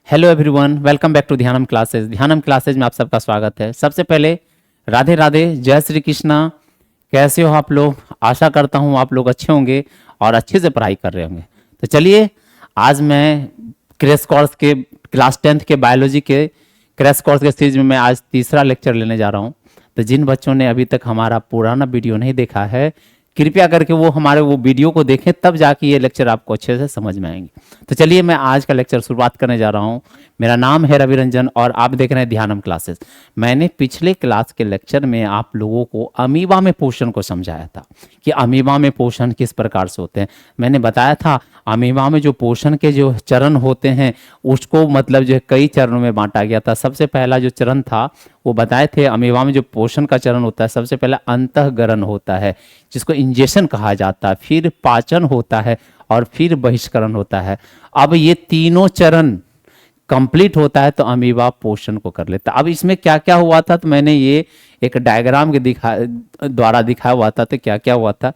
Hello everyone, welcome back to Dhyanam classes. Dhyanam classes में आप सबका स्वागत है। सबसे पहले राधे राधे, जय श्री कृष्णा। कैसे हो आप लोग? आशा करता हूँ आप लोग अच्छे होंगे और अच्छे से पढ़ाई कर रहे होंगे। तो चलिए, आज मैं क्रैश कोर्स के क्लास 10th के बायोलॉजी के क्रैश कोर्स के सीरीज में मैं आज तीसरा लेक्चर लेने जा रहा हूँ। तो जिन बच्चों ने अभी तक हमारा पुराना वीडियो नहीं देखा है, कृपया करके वो हमारे वो वीडियो को देखें, तब जाके ये लेक्चर आपको अच्छे से समझ में आएंगे। तो चलिए, मैं आज का लेक्चर शुरुआत करने जा रहा हूँ। मेरा नाम है रवि रंजन और आप देख रहे हैं ध्यानम क्लासेस। मैंने पिछले क्लास के लेक्चर में आप लोगों को अमीबा में पोषण को समझाया था कि अमीबा में पोषण किस प्रकार से होते हैं। मैंने बताया था अमीबा में जो पोषण के जो चरण होते हैं उसको मतलब जो है कई चरणों में बांटा गया था। सबसे पहला जो चरण था वो बताए थे, अमीबा में जो पोषण का चरण होता है सबसे पहला अंतःगरण होता है जिसको इंजेक्शन कहा जाता है, फिर पाचन होता है और फिर बहिष्करण होता है। अब ये तीनों चरण कंप्लीट होता है तो अमीबा पोषण को कर लेता है। अब इसमें क्या क्या हुआ था तो मैंने ये एक डायग्राम के द्वारा दिखाया हुआ था। तो क्या क्या हुआ था,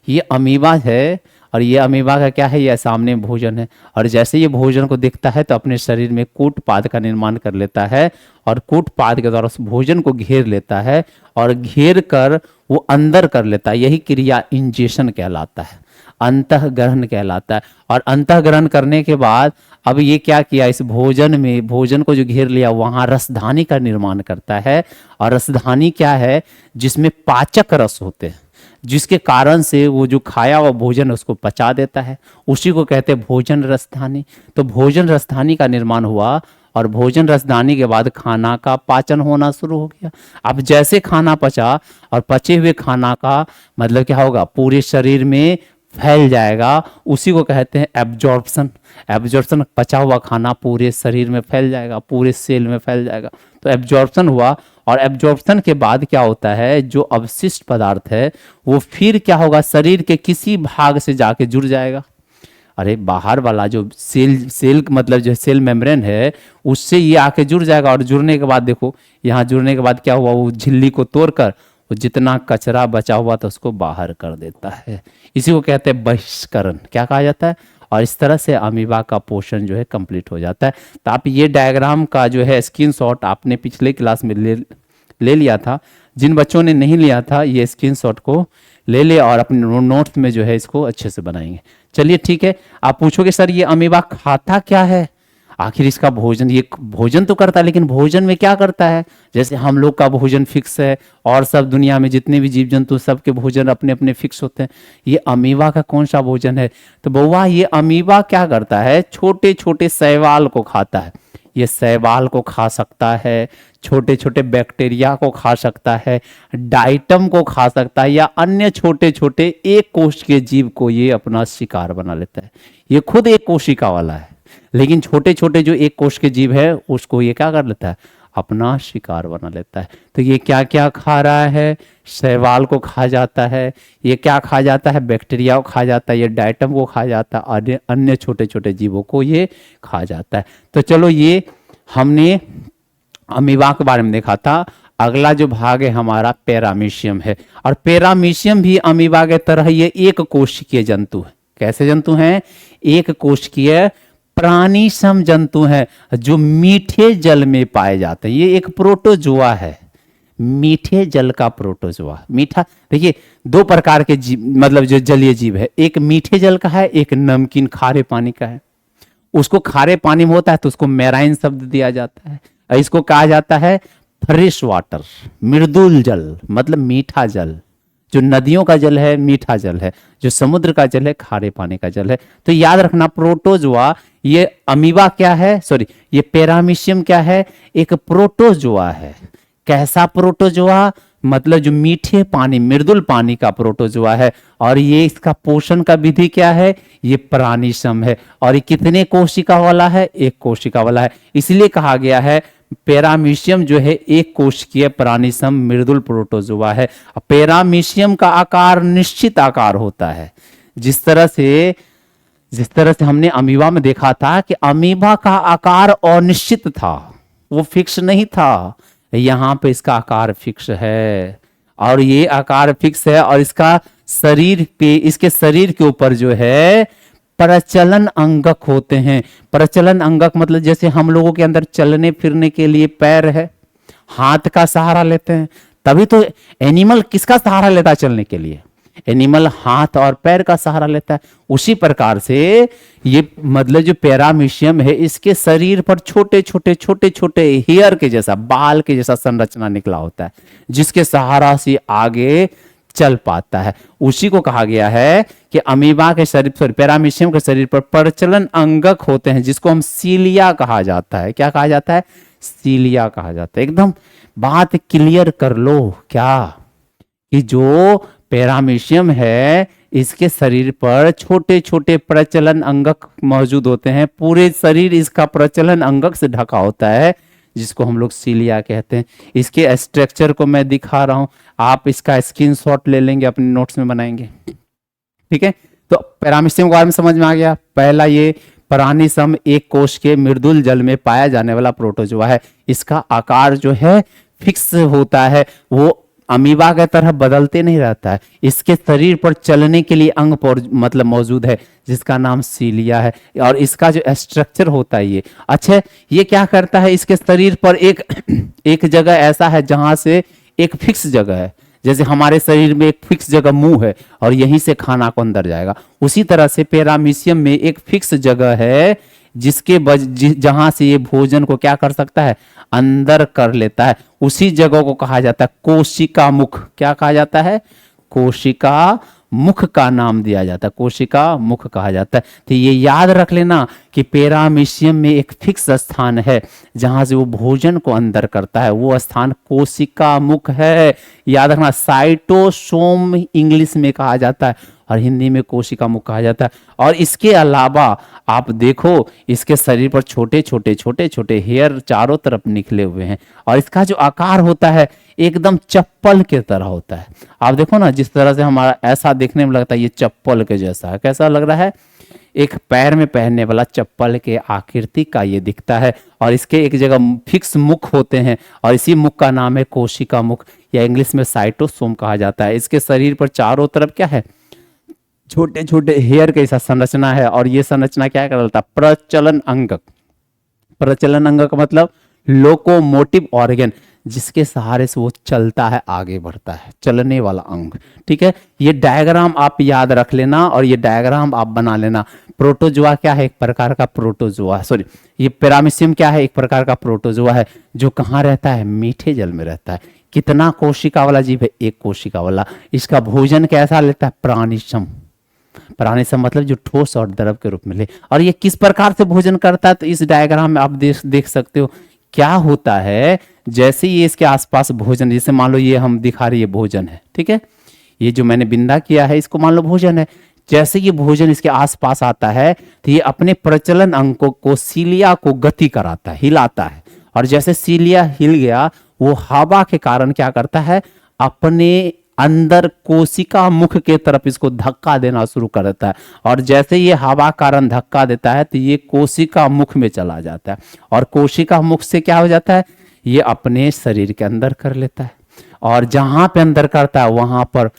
ये अमीबा है और ये अमीबा का क्या है, ये सामने भोजन है और जैसे ये भोजन को देखता है तो अपने शरीर में कूटपाद का निर्माण कर लेता है और कूटपाद के द्वारा उस भोजन को घेर लेता है और घेर कर वो अंदर कर लेता है। यही क्रिया इंजेक्शन कहलाता है, अंतःग्रहण कहलाता है। और अंतःग्रहण करने के बाद अब ये क्या किया, इस भोजन में भोजन को जो घेर लिया वहां रसधानी का निर्माण करता है। और रसधानी क्या है, जिसमें पाचक रस होते हैं, जिसके कारण से वो जो खाया हुआ भोजन उसको पचा देता है, उसी को कहते हैं भोजन रसधानी। तो भोजन रसधानी का निर्माण हुआ और भोजन रसधानी के बाद खाना का पाचन होना शुरू हो गया। अब जैसे खाना पचा और पचे हुए खाना का मतलब क्या होगा, पूरे शरीर में फैल जाएगा, उसी को कहते हैं एब्जॉर्प्शन। एब्जॉर्प्शन, पचा हुआ खाना पूरे शरीर में फैल जाएगा, पूरे सेल में फैल जाएगा। तो एब्जॉर्प्शन हुआ और एब्जॉर्प्शन के बाद क्या होता है, जो अवशिष्ट पदार्थ है वो फिर क्या होगा, शरीर के किसी भाग से जाके जुड़ जाएगा। अरे बाहर वाला जो सेल मतलब जो सेल मेम्ब्रेन है उससे ये आके जुड़ जाएगा और जुड़ने के बाद देखो यहाँ जुड़ने के बाद क्या हुआ, वो झिल्ली को तोड़कर वो जितना कचरा बचा हुआ था उसको बाहर कर देता है। इसी को कहते हैं बहिष्करण, क्या कहा जाता है। और इस तरह से अमीबा का पोषण जो है कंप्लीट हो जाता है। तो आप ये डायग्राम का जो है स्क्रीनशॉट आपने पिछले क्लास में ले लिया था। जिन बच्चों ने नहीं लिया था ये स्क्रीनशॉट को ले ले और अपने नोट्स में जो है इसको अच्छे से बनाएंगे। चलिए ठीक है, आप पूछोगे सर ये अमीबा खाता क्या है, आखिर इसका भोजन, ये भोजन तो करता है लेकिन भोजन में क्या करता है। जैसे हम लोग का भोजन फिक्स है और सब दुनिया में जितने भी जीव जंतु सबके भोजन अपने अपने फिक्स होते हैं, ये अमीबा का कौन सा भोजन है। तो बउआ ये अमीबा क्या करता है, छोटे छोटे शैवाल को खाता है। ये शैवाल को खा सकता है, छोटे छोटे बैक्टीरिया को खा सकता है, डाइटम को खा सकता है या अन्य छोटे छोटे एक कोश के जीव को ये अपना शिकार बना लेता है। ये खुद एक कोशिका वाला है लेकिन छोटे छोटे जो एक कोश के जीव है उसको ये क्या कर लेता है, अपना शिकार बना लेता है। तो ये क्या क्या खा रहा है, शैवाल को खा जाता है, ये क्या खा जाता है, बैक्टीरिया को खा जाता है, ये डाइटम को खा जाता है और अन्य छोटे छोटे जीवों को ये खा जाता है। तो चलो ये हमने अमीबा के बारे में देखा था। अगला जो भाग है हमारा पैरामीशियम है और पैरामीशियम भी अमीबा के तरह ये एक कोशिकीय जंतु है। कैसे जंतु हैं, एक कोशिकीय प्राणी सम जंतु है जो मीठे जल में पाए जाते हैं। ये एक प्रोटोजोआ है, मीठे जल का प्रोटोजोआ। मीठा, देखिए दो प्रकार के जीव मतलब जो जलीय जीव है, एक मीठे जल का है, एक नमकीन खारे पानी का है। उसको खारे पानी में होता है तो उसको मैराइन शब्द दिया जाता है। इसको कहा जाता है फ्रेश वाटर, मृदुल जल मतलब मीठा जल। जो नदियों का जल है मीठा जल है, जो समुद्र का जल है खारे पानी का जल है। तो याद रखना प्रोटोजोआ, ये अमीबा क्या है, सॉरी ये पैरामीशियम क्या है, एक प्रोटोजोआ है। कैसा प्रोटोजोआ, मतलब जो मीठे पानी मृदुल पानी का प्रोटोजोआ है। और ये इसका पोषण का विधि क्या है, ये प्राणीसम है। और ये कितने कोशिका वाला है, एक कोशिका वाला है। इसलिए कहा गया है पैरामीशियम जो है एक कोशिकीय प्राणीसम मृदुल प्रोटोजोआ है। पैरामीशियम का आकार निश्चित आकार होता है, जिस तरह से हमने अमीबा में देखा था कि अमीबा का आकार अनिश्चित था, वो फिक्स नहीं था। यहाँ पे इसका आकार फिक्स है और ये आकार फिक्स है और इसका शरीर पे, इसके शरीर के ऊपर जो है प्रचलन अंगक होते हैं। प्रचलन अंगक मतलब जैसे हम लोगों के अंदर चलने फिरने के लिए पैर है, हाथ का सहारा लेते हैं, तभी तो एनिमल किसका सहारा लेता है चलने के लिए? एनिमल हाथ और पैर का सहारा लेता है। उसी प्रकार से ये मतलब जो पैरामीशियम है, इसके शरीर पर छोटे छोटे छोटे छोटे हेयर के जैसा, बाल के जैसा संरचना निकला होता है, जिसके सहारा से आगे चल पाता है। उसी को कहा गया है कि अमीबा के शरीर पर, पैरामीशियम के शरीर पर प्रचलन अंगक होते हैं, जिसको हम सीलिया कहा जाता है। क्या कहा जाता है? सीलिया कहा जाता है। एकदम बात क्लियर कर लो क्या, कि जो पैरामीशियम है इसके शरीर पर छोटे छोटे प्रचलन अंगक मौजूद होते हैं। पूरे शरीर इसका प्रचलन अंगक से ढका होता है, जिसको हम लोग सीलिया कहते हैं। इसके स्ट्रक्चर को मैं दिखा रहा हूं, आप इसका स्क्रीनशॉट ले लेंगे, अपने नोट्स में बनाएंगे। ठीक है, तो पैरामीशियम के बारे में समझ में आ गया। पहला, ये प्राणीसम एक कोश के मृदुल जल में पाया जाने वाला प्रोटोजोआ है। इसका आकार जो है फिक्स होता है, वो अमीबा की तरह बदलते नहीं रहता है। इसके शरीर पर चलने के लिए अंग मतलब मौजूद है, जिसका नाम सीलिया है। और इसका जो स्ट्रक्चर होता है ये, अच्छा, ये क्या करता है, इसके शरीर पर एक जगह ऐसा है जहां से एक फिक्स जगह है। जैसे हमारे शरीर में एक फिक्स जगह मुंह है और यहीं से खाना को अंदर जाएगा, उसी तरह से पैरामीशियम में एक फिक्स जगह है जिसके जहां से ये भोजन को क्या कर सकता है, अंदर कर लेता है। उसी जगह को कहा जाता है कोशिका मुख। क्या कहा जाता है? कोशिका मुख का नाम दिया जाता है, कोशिका मुख कहा जाता है। तो ये याद रख लेना कि पैरामीशियम में एक फिक्स स्थान है जहां से वो भोजन को अंदर करता है, वो स्थान कोशिका मुख है। याद रखना, साइटोसोम इंग्लिश में कहा जाता है और हिंदी में कोशिका मुख कहा जाता है। और इसके अलावा आप देखो, इसके शरीर पर छोटे छोटे छोटे छोटे हेयर चारों तरफ निकले हुए हैं, और इसका जो आकार होता है एकदम चप्पल के तरह होता है। आप देखो ना, जिस तरह से हमारा ऐसा देखने में लगता है, ये चप्पल के जैसा है। कैसा लग रहा है? एक पैर में पहनने वाला चप्पल के आकृति का ये दिखता है। और इसके एक जगह फिक्स मुख होते हैं, और इसी मुख का नाम है कोशिका मुख, या इंग्लिश में साइटोसोम कहा जाता है। इसके शरीर पर चारों तरफ क्या है, छोटे छोटे हेयर के जैसा संरचना है। और ये संरचना क्या करता है, प्रचलन अंगक। प्रचलन अंगक मतलब लोकोमोटिव ऑर्गन, जिसके सहारे से वो चलता है, आगे बढ़ता है, चलने वाला अंग। ठीक है, ये डायग्राम आप याद रख लेना और ये डायग्राम आप बना लेना। प्रोटोजोआ क्या है? एक प्रकार का प्रोटोजोआ, सॉरी, ये पैरामीशियम क्या है? एक प्रकार का प्रोटोजोआ है, जो कहाँ रहता है? मीठे जल में रहता है। कितना कोशिका वाला जीव है? एक कोशिका वाला। इसका भोजन कैसा लेता है? प्राणीसम। प्राणीसम मतलब जो ठोस और द्रव के रूप में ले। और ये किस प्रकार से भोजन करता है? तो इस डायग्राम में आप देख सकते हो क्या होता है। जैसे ये इसके आसपास भोजन, जैसे मान लो ये हम दिखा रही है भोजन है, ठीक है, ये जो मैंने बिंदा किया है इसको मान लो भोजन है। जैसे ये भोजन इसके आसपास आता है तो ये अपने प्रचलन अंगों को, सीलिया को गति कराता है, हिलाता है। और जैसे सीलिया हिल गया, वो हवा के कारण क्या करता है, अपने अंदर कोशिका मुख के तरफ इसको धक्का देना शुरू कर देता है। और जैसे ये हवा कारण धक्का देता है तो ये कोशिका मुख में चला जाता है, और कोशिका मुख से क्या हो जाता है, ये अपने शरीर के अंदर कर लेता है। और जहां पे अंदर करता है वहां पर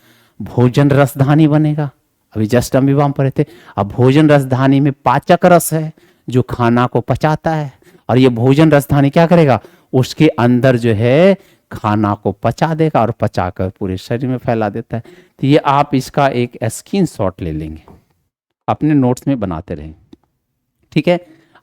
भोजन रसधानी बनेगा। अभी जस्ट अमीबा पर थे, अब भोजन रसधानी में पाचक रस है जो खाना को पचाता है, और ये भोजन रसधानी क्या करेगा, उसके अंदर जो है खाना को पचा देगा और पचाकर पूरे शरीर में फैला देता है। तो ये आप इसका एक स्क्रीनशॉट ले लेंगे, अपने नोट्स में बनाते रहेंगे। ठीक है,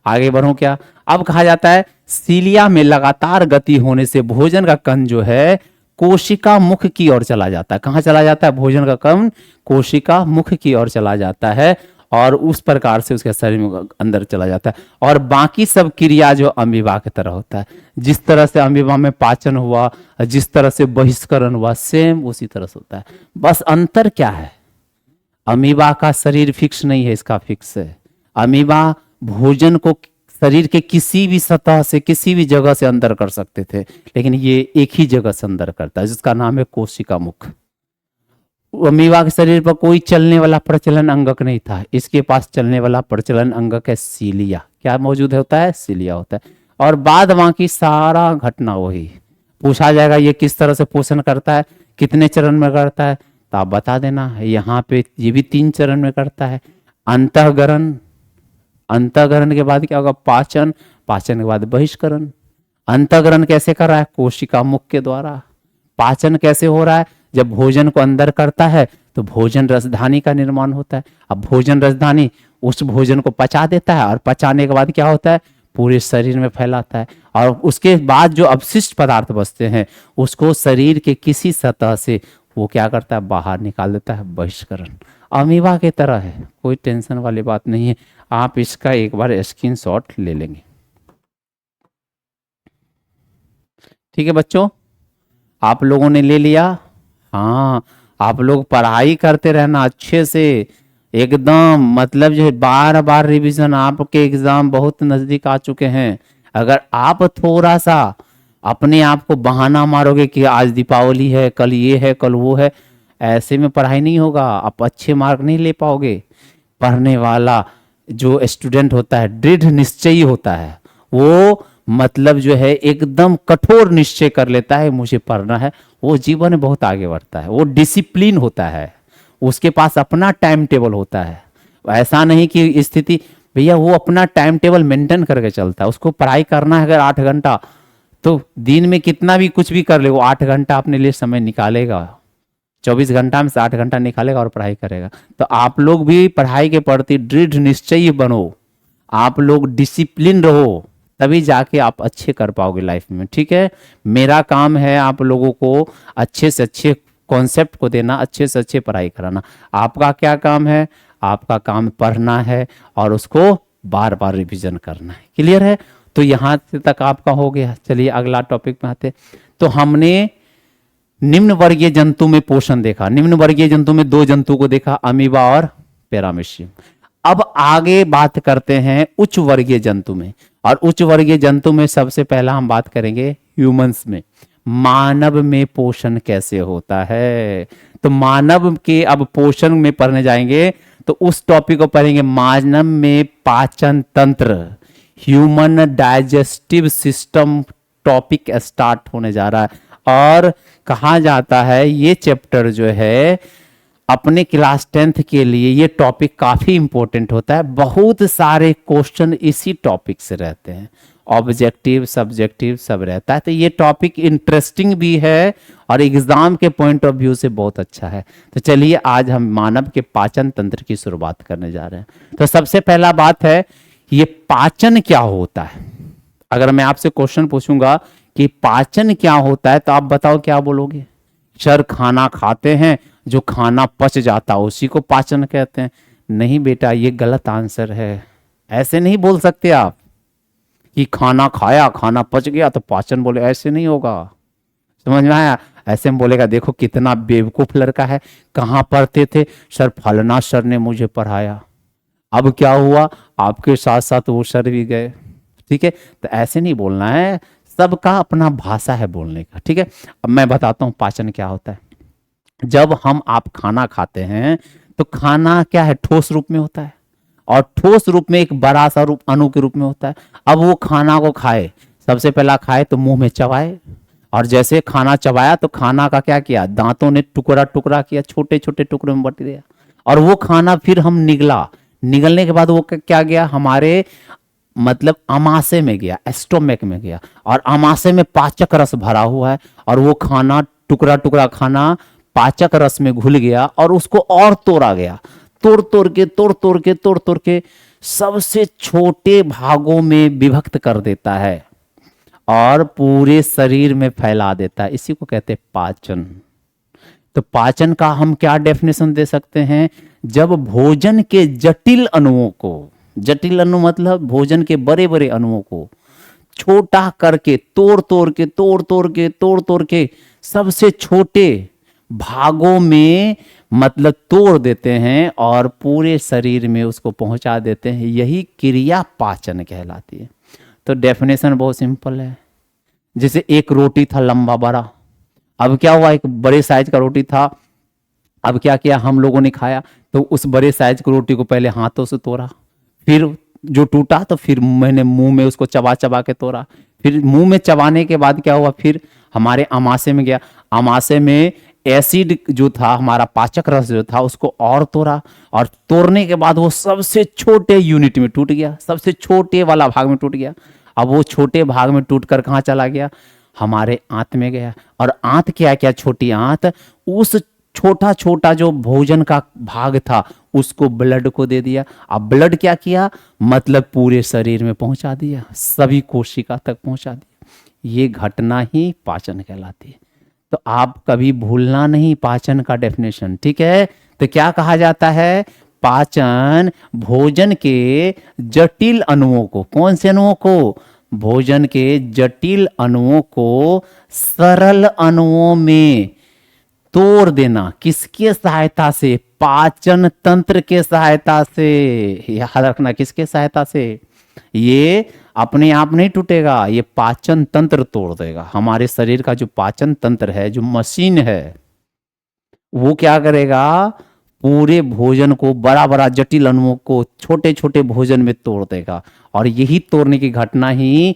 आगे बढ़ो। क्या अब कहा जाता है, सीलिया में लगातार गति होने से भोजन का कण जो है कोशिका मुख की ओर चला जाता है। कहाँ चला जाता है? भोजन का कण कोशिका मुख की ओर चला जाता है, और उस प्रकार से उसके शरीर में अंदर चला जाता है। और बाकी सब क्रिया जो अमीबा की तरह होता है, जिस तरह से अमीबा में पाचन हुआ, जिस तरह से बहिष्करण हुआ, सेम उसी तरह से होता है। बस अंतर क्या है, अमीबा का शरीर फिक्स नहीं है, इसका फिक्स है। अमीबा भोजन को शरीर के किसी भी सतह से, किसी भी जगह से अंदर कर सकते थे, लेकिन ये एक ही जगह से अंदर करता है, जिसका नाम है कोशिका मुख। अमीबा के शरीर पर कोई चलने वाला प्रचलन अंगक नहीं था, इसके पास चलने वाला प्रचलन अंगक है सीलिया। क्या मौजूद होता है? सीलिया होता है। और बाद बाकी सारा घटना वही पूछा जाएगा, ये किस तरह से पोषण करता है, कितने चरण में करता है, तो आप बता देना। यहाँ पे ये भी 3 चरण में करता है। अंतःकरण, अंतःकरण के बाद क्या होगा? पाचन, पाचन के बाद बहिष्करण। अंतःकरण कैसे कर रहा है? कोशिका मुख के द्वारा। पाचन कैसे हो रहा है? जब भोजन को अंदर करता है तो भोजन रसधानी का निर्माण होता है। अब भोजन रसधानी उस भोजन को पचा देता है और पचाने के बाद क्या होता है? पूरे शरीर में फैलाता है और उसके बाद जो अवशिष्ट पदार्थ बचते हैं उसको शरीर के किसी सतह से वो क्या करता है? बाहर निकाल देता है, बहिष्करण। अमीबा की तरह है, कोई टेंशन वाली बात नहीं है। आप इसका एक बार स्क्रीनशॉट ले लेंगे। ठीक है बच्चों, आप लोगों ने ले लिया? हाँ, आप लोग पढ़ाई करते रहना अच्छे से एकदम, मतलब जो है बार बार रिवीजन। आपके एग्जाम बहुत नजदीक आ चुके हैं। अगर आप थोड़ा सा अपने आप को बहाना मारोगे कि आज दीपावली है, कल ये है, कल वो है, ऐसे में पढ़ाई नहीं होगा, आप अच्छे मार्क नहीं ले पाओगे। पढ़ने वाला जो स्टूडेंट होता है दृढ़ निश्चयी होता है, वो मतलब जो है एकदम कठोर निश्चय कर लेता है मुझे पढ़ना है, वो जीवन में बहुत आगे बढ़ता है। वो डिसिप्लिन होता है, उसके पास अपना टाइम टेबल होता है। ऐसा नहीं कि स्थिति, भैया वो अपना टाइम टेबल मेंटेन करके चलता है। उसको पढ़ाई करना है अगर 8 घंटा, तो दिन में कितना भी कुछ भी कर ले, वो 8 घंटा अपने लिए समय निकालेगा। 24 घंटा में से 8 घंटा निकालेगा और पढ़ाई करेगा। तो आप लोग भी पढ़ाई के प्रति दृढ़ निश्चयी बनो, आप लोग डिसिप्लिन रहो, तभी जाके आप अच्छे कर पाओगे लाइफ में। ठीक है, मेरा काम है आप लोगों को अच्छे से अच्छे कॉन्सेप्ट को देना, अच्छे से अच्छे पढ़ाई कराना। आपका क्या काम है? आपका काम पढ़ना है और उसको बार बार रिवीजन करना है। क्लियर है? तो यहाँ तक आपका हो गया। चलिए अगला टॉपिक में आते। तो हमने निम्न वर्गीय जंतु में पोषण देखा। निम्न वर्गीय जंतु में 2 जंतु को देखा, अमीबा और पैरामीशियम। अब आगे बात करते हैं उच्च वर्गीय जंतु में। और उच्च वर्गीय जंतु में सबसे पहला हम बात करेंगे ह्यूमंस में। मानव में पोषण कैसे होता है? तो मानव के अब पोषण में पढ़ने जाएंगे तो उस टॉपिक को पढ़ेंगे, मानव में पाचन तंत्र, human digestive system topic start होने जा रहा है। और कहा जाता है ये चैप्टर जो है अपने क्लास 10th के लिए ये टॉपिक काफी इंपॉर्टेंट होता है। बहुत सारे क्वेश्चन इसी टॉपिक से रहते हैं, ऑब्जेक्टिव सब्जेक्टिव सब रहता है। तो ये टॉपिक इंटरेस्टिंग भी है और एग्जाम के पॉइंट ऑफ व्यू से बहुत अच्छा है। तो चलिए आज हम मानव के पाचन तंत्र की शुरुआत करने जा रहे हैं। तो सबसे पहला बात है, ये पाचन क्या होता है? अगर मैं आपसे क्वेश्चन पूछूंगा कि पाचन क्या होता है तो आप बताओ क्या बोलोगे? सर खाना खाते हैं, जो खाना पच जाता है उसी को पाचन कहते हैं। नहीं बेटा, ये गलत आंसर है। ऐसे नहीं बोल सकते आप कि खाना खाया, खाना पच गया तो पाचन बोले, ऐसे नहीं होगा। समझ में आया? ऐसे में बोलेगा देखो कितना बेवकूफ लड़का है, कहाँ पढ़ते थे? सर फलना सर ने मुझे पढ़ाया। अब क्या हुआ? आपके साथ साथ वो सर भी गए। ठीक है, तो ऐसे नहीं बोलना है, सबका अपना भाषा है बोलने का। ठीक है, अब मैं बताता हूँ पाचन क्या होता है। जब हम आप खाना खाते हैं तो खाना क्या है? ठोस रूप में होता है और ठोस रूप में एक बड़ा सा रूप अणु के रूप में होता है। अब वो खाना को खाए, सबसे पहला खाए तो मुंह में चबाए, और जैसे खाना चबाया तो खाना का क्या किया? दांतों ने टुकड़ा टुकड़ा किया, छोटे छोटे टुकड़ों में बट दिया, और वो खाना फिर हम निगला। निगलने के बाद वो क्या गया? हमारे मतलब अमाशय में गया, एस्टोमेक में गया, और अमाशय में पाचक रस भरा हुआ है, और वो खाना टुकड़ा टुकड़ा खाना पाचक रस में घुल गया और उसको और तोड़ा गया। तोड़ तोड़ के सबसे छोटे भागों में विभक्त कर देता है और पूरे शरीर में फैला देता है। इसी को कहते हैं पाचन। तो पाचन का हम क्या डेफिनेशन दे सकते हैं? जब भोजन के जटिल अणुओं को, जटिल अणु मतलब भोजन के बड़े बड़े अणुओं को छोटा करके तोड़ के सबसे छोटे भागों में मतलब तोड़ देते हैं और पूरे शरीर में उसको पहुंचा देते हैं, यही क्रिया पाचन कहलाती है। तो डेफिनेशन बहुत सिंपल है। जैसे एक रोटी था लंबा बड़ा, अब क्या हुआ? एक बड़े साइज का रोटी था, अब क्या किया हम लोगों ने खाया, तो उस बड़े साइज की रोटी को पहले हाथों से तोड़ा, फिर जो टूटा तो फिर मैंने मुंह में उसको चबा चबा के तोड़ा, फिर मुंह में चबाने के बाद क्या हुआ? फिर हमारे अमाशय में गया, अमाशय में एसिड जो था, हमारा पाचक रस जो था, उसको और तोड़ा, और तोड़ने के बाद वो सबसे छोटे यूनिट में टूट गया, सबसे छोटे वाला भाग में टूट गया। अब वो छोटे भाग में टूट कर कहाँ चला गया? हमारे आंत में गया। और आंत क्या क्या? छोटी आंत उस छोटा छोटा जो भोजन का भाग था उसको ब्लड को दे दिया। अब ब्लड क्या किया? मतलब पूरे शरीर में पहुंचा दिया, सभी कोशिका तक पहुंचा दिया। ये घटना ही पाचन कहलाती है। तो आप कभी भूलना नहीं पाचन का डेफिनेशन, ठीक है? तो क्या कहा जाता है? पाचन भोजन के जटिल अणुओं को, कौन से अणुओं को? भोजन के जटिल अणुओं को सरल अणुओं में तोड़ देना। किसके सहायता से? पाचन तंत्र के सहायता से। याद रखना, किसके सहायता से? ये अपने आप नहीं टूटेगा, ये पाचन तंत्र तोड़ देगा। हमारे शरीर का जो पाचन तंत्र है, जो मशीन है, वो क्या करेगा? पूरे भोजन को, बड़ा बड़ा जटिल अणुओं को छोटे छोटे भोजन में तोड़ देगा। और यही तोड़ने की घटना ही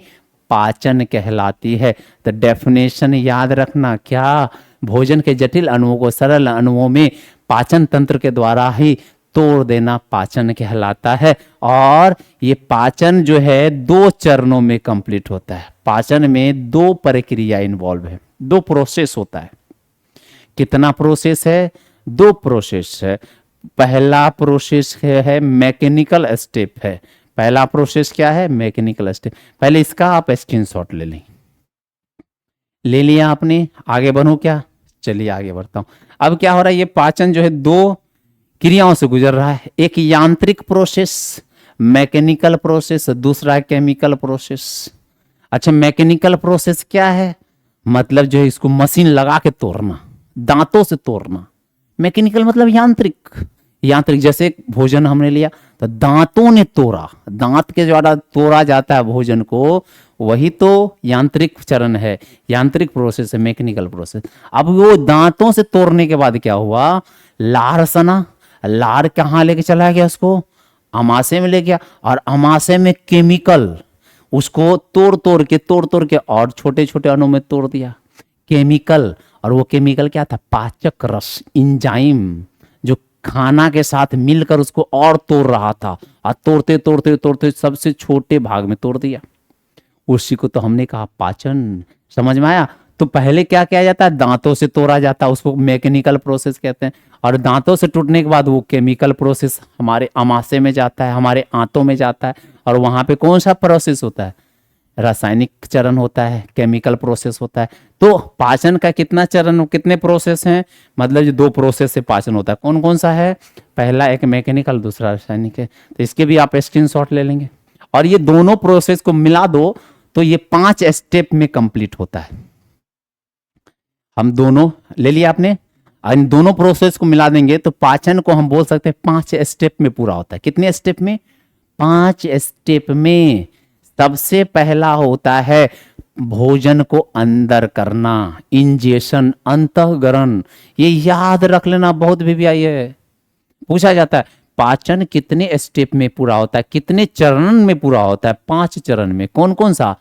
पाचन कहलाती है। तो डेफिनेशन याद रखना, क्या? भोजन के जटिल अणुओं को सरल अणुओं में पाचन तंत्र के द्वारा ही तोड़ देना पाचन कहलाता है। और ये पाचन जो है 2 चरणों में कंप्लीट होता है। पाचन में 2 प्रक्रिया इन्वॉल्व है, 2 प्रोसेस होता है। कितना प्रोसेस है? 2 प्रोसेस है। पहला प्रोसेस है मैकेनिकल स्टेप है। पहला प्रोसेस क्या है? Mechanical step. पहले इसका आप स्क्रीनशॉट ले लें। ले लिया आपने? आगे बढ़ूं क्या? चलिए आगे बढ़ता हूं। अब क्या हो रहा है? ये पाचन जो है 2 क्रियाओं से गुजर रहा है। एक यांत्रिक प्रोसेस, मैकेनिकल प्रोसेस, दूसरा केमिकल प्रोसेस। अच्छा, मैकेनिकल प्रोसेस क्या है? मतलब जो है इसको मशीन लगा के तोड़ना, दांतों से तोड़ना। मैकेनिकल मतलब यांत्रिक। यांत्रिक जैसे भोजन हमने लिया तो दांतों ने तोड़ा, दांत के द्वारा तोड़ा जाता है भोजन को, वही तो यांत्रिक चरण है, यांत्रिक प्रोसेस है, मैकेनिकल प्रोसेस। अब वो दांतों से तोड़ने के बाद क्या हुआ? लार सना, लार कहाँ लेके चला गया? उसको अमाशय में ले गया। और अमाशय में केमिकल उसको तोड़ तोड़ के और छोटे छोटे अणु में तोड़ दिया, केमिकल। और वो केमिकल क्या था? पाचक रस, इंजाइम, जो खाना के साथ मिलकर उसको और तोड़ रहा था। और तोड़ते तोड़ते तोड़ते सबसे छोटे भाग में तोड़ दिया। उसी को तो हमने कहा पाचन। समझ में आया? तो पहले क्या किया जाता है? दांतों से तोड़ा जाता है, उसको मैकेनिकल प्रोसेस कहते हैं। और दांतों से टूटने के बाद वो केमिकल प्रोसेस हमारे अमाशय में जाता है, हमारे आंतों में जाता है। और वहां पे कौन सा प्रोसेस होता है? रासायनिक चरण होता है, केमिकल प्रोसेस होता है। तो पाचन का कितना चरण, कितने प्रोसेस हैं? मतलब जो 2 प्रोसेस से पाचन होता है। कौन कौन सा है? पहला एक मैकेनिकल, दूसरा रासायनिक है। तो इसके भी आप स्क्रीनशॉट ले लेंगे। और ये दोनों प्रोसेस को मिला दो तो ये 5 स्टेप में कंप्लीट होता है। हम दोनों ले लिया आपने, इन दोनों प्रोसेस को मिला देंगे तो पाचन को हम बोल सकते हैं 5 स्टेप में पूरा होता है। कितने स्टेप में? 5 स्टेप में। सबसे पहला होता है भोजन को अंदर करना, इंजेशन, अंतःग्रहण। ये याद रख लेना, बहुत भी आई है, पूछा जाता है। पाचन कितने स्टेप में पूरा होता है, कितने चरण में पूरा होता है? 5 चरण में। कौन कौन सा?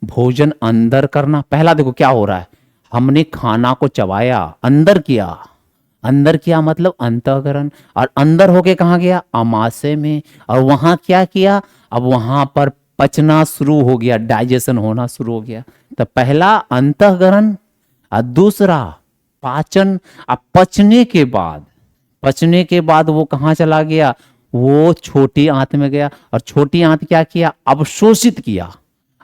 भोजन अंदर करना। पहला देखो क्या हो रहा है, हमने खाना को चबाया, अंदर किया। अंदर किया मतलब अंतःकरण। और अंदर होके कहाँ गया? अमाशय में। और वहां क्या किया? अब वहां पर पचना शुरू हो गया, डाइजेशन होना शुरू हो गया। तो पहला अंतःकरण और दूसरा पाचन। अब पचने के बाद वो कहाँ चला गया? वो छोटी आंत में गया। और छोटी आंत क्या किया? अवशोषित किया।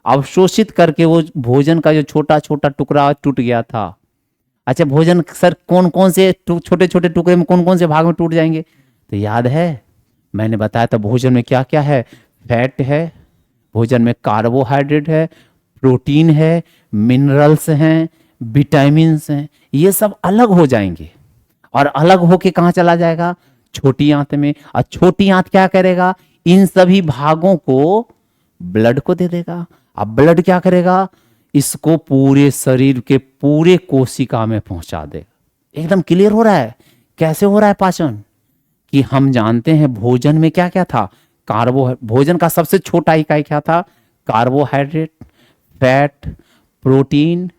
अवशोषित करके वो भोजन का जो छोटा छोटा टुकड़ा टूट गया था। अच्छा, भोजन सर कौन कौन से छोटे छोटे टुकड़े में कौन कौन से भाग में टूट जाएंगे? तो याद है मैंने बताया था भोजन में क्या क्या है? फैट है, भोजन में कार्बोहाइड्रेट है, प्रोटीन है, मिनरल्स हैं, विटामिन्स हैं। ये सब अलग हो जाएंगे और अलग होके कहाँ चला जाएगा? छोटी आंत में। और छोटी आंत क्या करेगा? इन सभी भागों को ब्लड को दे देगा। अब ब्लड क्या करेगा? इसको पूरे शरीर के पूरे कोशिका में पहुंचा देगा। एकदम क्लियर हो रहा है कैसे हो रहा है पाचन? कि हम जानते हैं भोजन में क्या क्या था? भोजन का सबसे छोटा इकाई क्या था? Carbohydrate, fat, protein,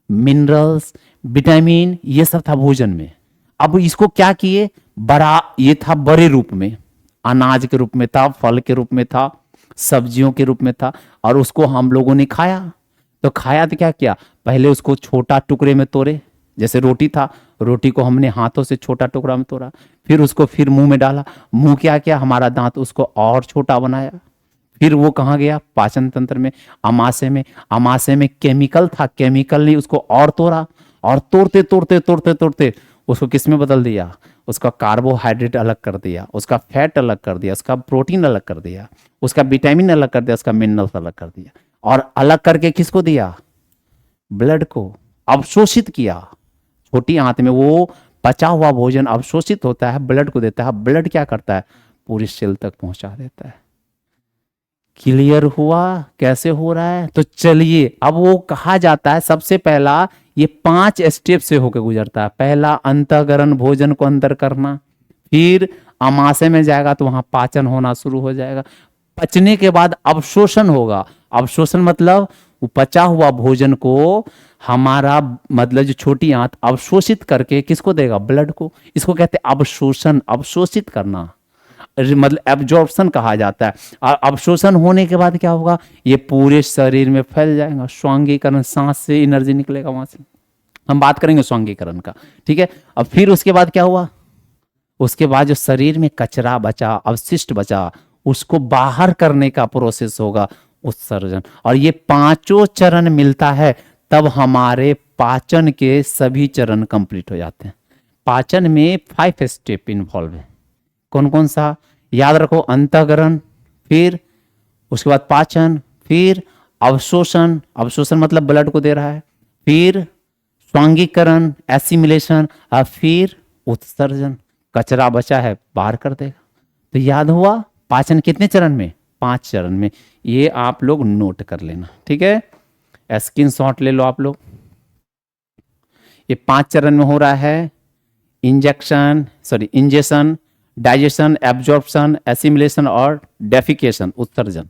minerals, vitamin, ये सब था भोजन में। अब इसको क्या किए, बड़ा, ये था बड़े रूप में, अनाज के रूप में था, फल के रूप में था, सब्जियों के रूप में था, और उसको हम लोगों ने खाया। तो खाया तो क्या किया, पहले उसको छोटा टुकड़े में तोड़े, जैसे रोटी था, रोटी को हमने हाथों से छोटा टुकड़ा में तोड़ा, फिर उसको फिर मुंह में डाला, मुंह क्या किया, हमारा दांत उसको और छोटा बनाया, फिर वो कहाँ गया, पाचन तंत्र में, अमाशय में। अमाशय में केमिकल था, केमिकल ने उसको और तोड़ा, और तोड़ते तोड़ते तोड़ते तोड़ते उसको किस में बदल दिया, उसका कार्बोहाइड्रेट अलग कर दिया, उसका फैट अलग कर दिया, उसका प्रोटीन अलग कर दिया, उसका विटामिन अलग कर दिया, उसका मिनरल्स अलग कर दिया, और अलग करके किसको दिया, ब्लड को अवशोषित किया। छोटी आंत में वो पचा हुआ भोजन अवशोषित होता है, ब्लड को देता है, ब्लड क्या करता है, पूरी सेल तक पहुंचा देता है। क्लियर हुआ कैसे हो रहा है? तो चलिए, अब वो कहा जाता है सबसे पहला ये 5 स्टेप से होकर गुजरता है। पहला अंतःकरण, भोजन को अंदर करना, फिर अमाशय में जाएगा तो वहां पाचन होना शुरू हो जाएगा, पचने के बाद अवशोषण होगा। अवशोषण मतलब वो पचा हुआ भोजन को हमारा मतलब जो छोटी आंत अवशोषित करके किसको देगा, ब्लड को। इसको कहते हैं अवशोषण, अवशोषित करना, मतलब एब्जॉर्प्शन कहा जाता है। और अवशोषण होने के बाद क्या होगा, ये पूरे शरीर में फैल जाएगा। स्वांगीकरण, सांस से एनर्जी निकलेगा वहां से, हम बात करेंगे स्वांगीकरण का, ठीक है। अब फिर उसके बाद क्या हुआ, उसके बाद जो शरीर में कचरा बचा, अवशिष्ट बचा, उसको बाहर करने का प्रोसेस होगा, उत्सर्जन। और ये पांचों चरण मिलता है तब हमारे पाचन के सभी चरण कंप्लीट हो जाते हैं। पाचन में 5 स्टेप इन्वॉल्व है। कौन कौन सा, याद रखो, अंतःकरण, फिर उसके बाद पाचन, फिर अवशोषण, अवशोषण मतलब ब्लड को दे रहा है, फिर स्वांगीकरण, एसिमिलेशन, और फिर उत्सर्जन, कचरा बचा है बाहर कर देगा। तो याद हुआ पाचन कितने चरण में, 5 चरण में। ये आप लोग नोट कर लेना, ठीक है, स्क्रीनशॉट ले लो आप लोग। ये 5 चरण में हो रहा है, इंजेक्शन, डाइजेशन, एब्जॉर्प्शन, एसिमिलेशन और डेफिकेशन, उत्सर्जन।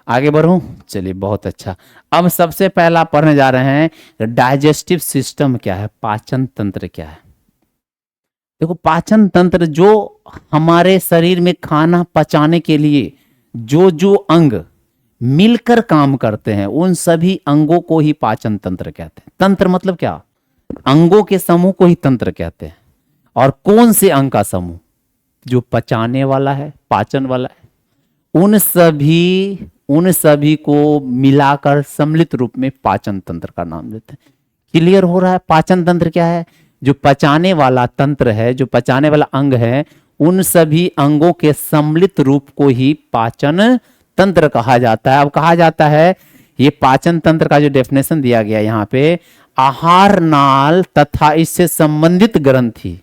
आगे बढ़ूं, चलिए बहुत अच्छा। अब सबसे पहला पढ़ने जा रहे हैं डाइजेस्टिव सिस्टम क्या है, पाचन तंत्र क्या है। देखो, पाचन तंत्र जो हमारे शरीर में खाना पचाने के लिए जो जो अंग मिलकर काम करते हैं, उन सभी अंगों को ही पाचन तंत्र कहते हैं। तंत्र मतलब क्या, अंगों के समूह को ही तंत्र कहते हैं। और कौन से अंग का समूह, जो पचाने वाला है, पाचन वाला है, उन सभी को मिलाकर सम्मिलित रूप में पाचन तंत्र का नाम देते हैं। क्लियर हो रहा है, पाचन तंत्र क्या है, जो पचाने वाला तंत्र है, जो पचाने वाला अंग है, उन सभी अंगों के सम्मिलित रूप को ही पाचन तंत्र कहा जाता है। अब कहा जाता है, ये पाचन तंत्र का जो डेफिनेशन दिया गया यहाँ पे, आहार नाल तथा इससे संबंधित ग्रंथि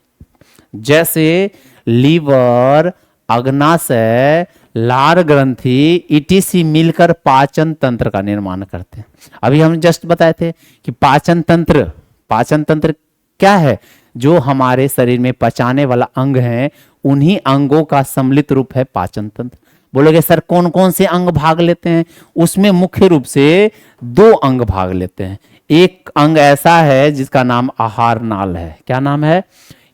जैसे लीवर, अग्नाशय, लार ग्रंथि, ईटीसी मिलकर पाचन तंत्र का निर्माण करते हैं। अभी हम जस्ट बताए थे कि पाचन तंत्र क्या है, जो हमारे शरीर में पचाने वाला अंग है, उन्हीं अंगों का सम्मिलित रूप है पाचन तंत्र। बोलोगे सर कौन कौन से अंग भाग लेते हैं, उसमें मुख्य रूप से 2 अंग भाग लेते हैं। एक अंग ऐसा है जिसका नाम आहार नाल है। क्या नाम है,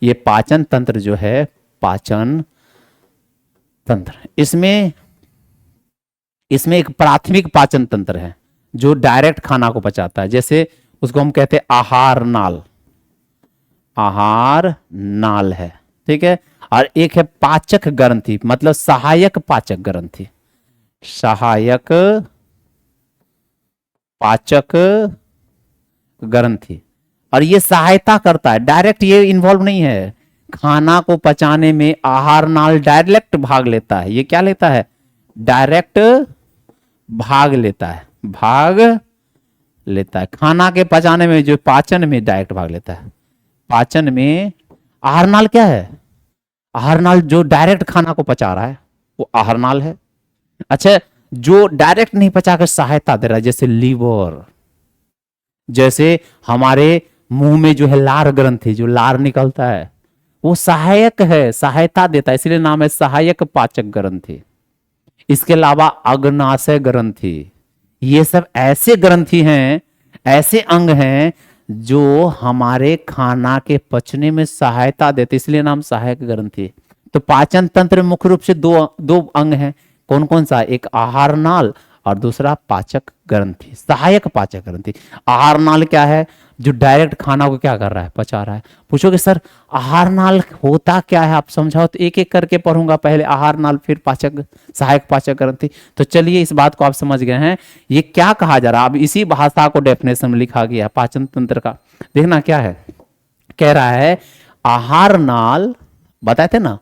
ये पाचन तंत्र जो है, पाचन तंत्र, इसमें एक प्राथमिक पाचन तंत्र है जो डायरेक्ट खाना को पचाता है, जैसे उसको हम कहते हैं आहार नाल है, ठीक है। और एक है पाचक ग्रंथि, मतलब सहायक पाचक ग्रंथि, सहायक पाचक ग्रंथि, और ये सहायता करता है, डायरेक्ट ये इन्वॉल्व नहीं है। खाना को पचाने में आहार नाल डायरेक्ट भाग लेता है। ये क्या लेता है, डायरेक्ट भाग लेता है खाना के पचाने में, जो पाचन में डायरेक्ट भाग लेता है। पाचन में आहार नाल क्या है, आहार नाल जो डायरेक्ट खाना को पचा रहा है वो आहार नाल है। अच्छा, जो डायरेक्ट नहीं पचाकर सहायता दे रहा है, जैसे लीवर, जैसे हमारे मुंह में जो है लार ग्रंथि, जो लार निकलता है, वो सहायक है, सहायता देता है, इसलिए नाम है सहायक पाचक ग्रंथि। इसके अलावा अग्नाशय ग्रंथि, ये सब ऐसे ग्रंथि हैं, ऐसे अंग हैं जो हमारे खाना के पचने में सहायता देते, इसलिए नाम सहायक ग्रंथि। तो पाचन तंत्र में मुख्य रूप से दो दो अंग हैं। कौन कौन सा? एक आहार नाल और दूसरा पाचक ग्रंथि, सहायक पाचक ग्रंथि। आहार नाल क्या है? जो डायरेक्ट खाना को क्या कर रहा है? पचा रहा है। पूछोगे सर आहार नाल होता क्या है, आप समझाओ। तो एक एक करके पढ़ूंगा, पहले आहार नाल फिर पाचक, सहायक पाचक ग्रंथि। तो चलिए इस बात को आप समझ गए हैं, ये क्या कहा जा रहा है। अब इसी भाषा को डेफिनेशन में लिखा गया है पाचन तंत्र का। देखना क्या है, कह रहा है आहार नाल, बताए थे ना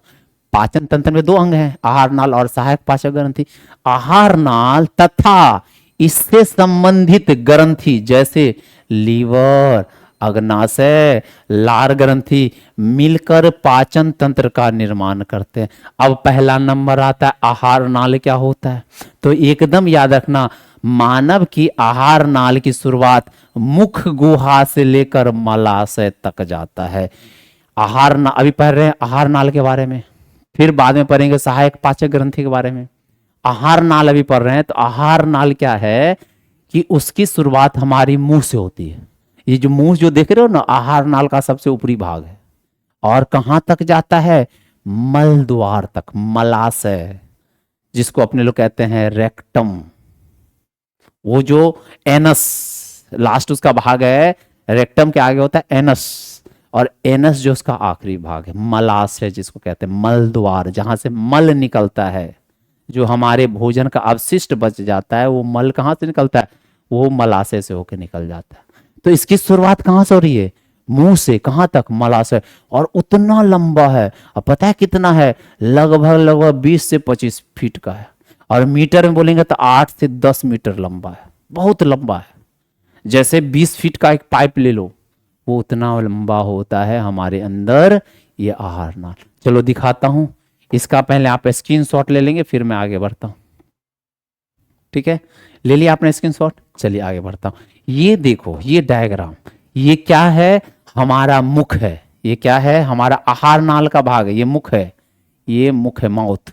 पाचन तंत्र में दो अंग हैं, आहार नाल और सहायक पाचक ग्रंथि। आहार नाल तथा इससे संबंधित ग्रंथि जैसे लीवर, अग्नाशय, लार ग्रंथि मिलकर पाचन तंत्र का निर्माण करते हैं। अब पहला नंबर आता है आहार नाल क्या होता है। तो एकदम याद रखना, मानव की आहार नाल की शुरुआत मुख गुहा से लेकर मलाशय तक जाता है। आहार नाल अभी पढ़ रहे हैं आहार नाल के बारे में, फिर बाद में पढ़ेंगे सहायक पाचक ग्रंथि के बारे में। आहार नाल अभी पढ़ रहे हैं, तो आहार नाल क्या है कि उसकी शुरुआत हमारी मुंह से होती है। ये जो मुंह जो देख रहे हो ना, आहार नाल का सबसे ऊपरी भाग है। और कहां तक जाता है? मल द्वार तक, मलाशय, जिसको अपने लोग कहते हैं रेक्टम। वो जो एनस लास्ट उसका भाग है, रेक्टम के आगे होता है एनस, और एनस जो उसका आखिरी भाग है, मलाशय जिसको कहते हैं मल द्वार, जहां से मल निकलता है। जो हमारे भोजन का अवशिष्ट बच जाता है वो मल कहां से निकलता है? वो मलाशय से होकर निकल जाता है। तो इसकी शुरुआत कहां से हो रही है? मुंह से। कहां तक? मलाशय। और उतना लंबा है, अब पता है कितना है? लगभग लगभग 20 से 25 फीट का है। और मीटर में बोलेंगे तो 8 से 10 मीटर लंबा है, बहुत लंबा है। जैसे 20 फीट का एक पाइप ले लो, वो उतना लंबा होता है हमारे अंदर ये आहार नाल। चलो दिखाता हूं इसका, पहले आप स्क्रीनशॉट ले लेंगे फिर मैं आगे बढ़ता हूं। ठीक है, ले लिया आपने स्क्रीनशॉट, चलिए आगे बढ़ता हूं। ये देखो ये डायग्राम, ये क्या है? हमारा मुख है। ये क्या है? हमारा आहार नाल का भाग है, ये मुख है। ये मुख है, माउथ।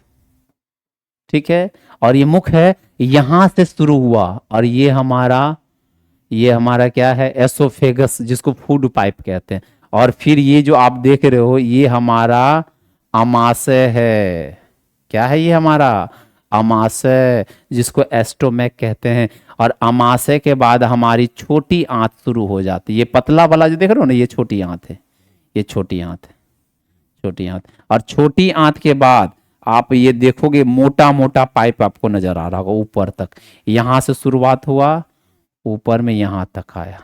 ठीक है, और ये मुख है, यहां से शुरू हुआ, और ये हमारा क्या है? एसोफेगस, जिसको फूड पाइप कहते हैं। और फिर ये जो आप देख रहे हो ये हमारा अमाशय है। क्या है ये? हमारा अमाशय, जिसको एस्टोमैक कहते हैं। और अमाशय के बाद हमारी छोटी आंत शुरू हो जाती है। ये पतला वाला जो देख रहे हो ना, ये छोटी आंत है, ये छोटी आंत है, छोटी आंत। और छोटी आंत के बाद आप ये देखोगे मोटा मोटा पाइप आपको नजर आ रहा होगा ऊपर तक। यहां से शुरुआत हुआ, ऊपर में यहां तक आया।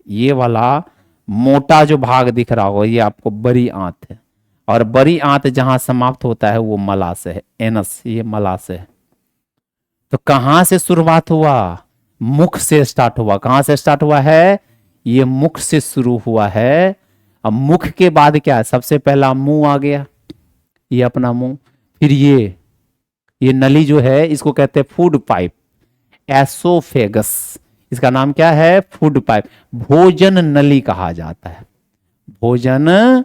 ये वाला मोटा जो भाग दिख रहा होगा ये आपको बड़ी आंत है। और बड़ी आंत जहां समाप्त होता है वो मलाशय है, एनस, ये मलाशय है। तो कहां से शुरुआत हुआ? मुख से स्टार्ट हुआ। कहां से स्टार्ट हुआ है? ये मुख से शुरू हुआ है। अब मुख के बाद क्या है? सबसे पहला मुंह आ गया, ये अपना मुंह। फिर ये नली जो है इसको कहते हैं फूड पाइप, एसोफेगस। इसका नाम क्या है? Food pipe. भोजन नली कहा जाता है, भोजन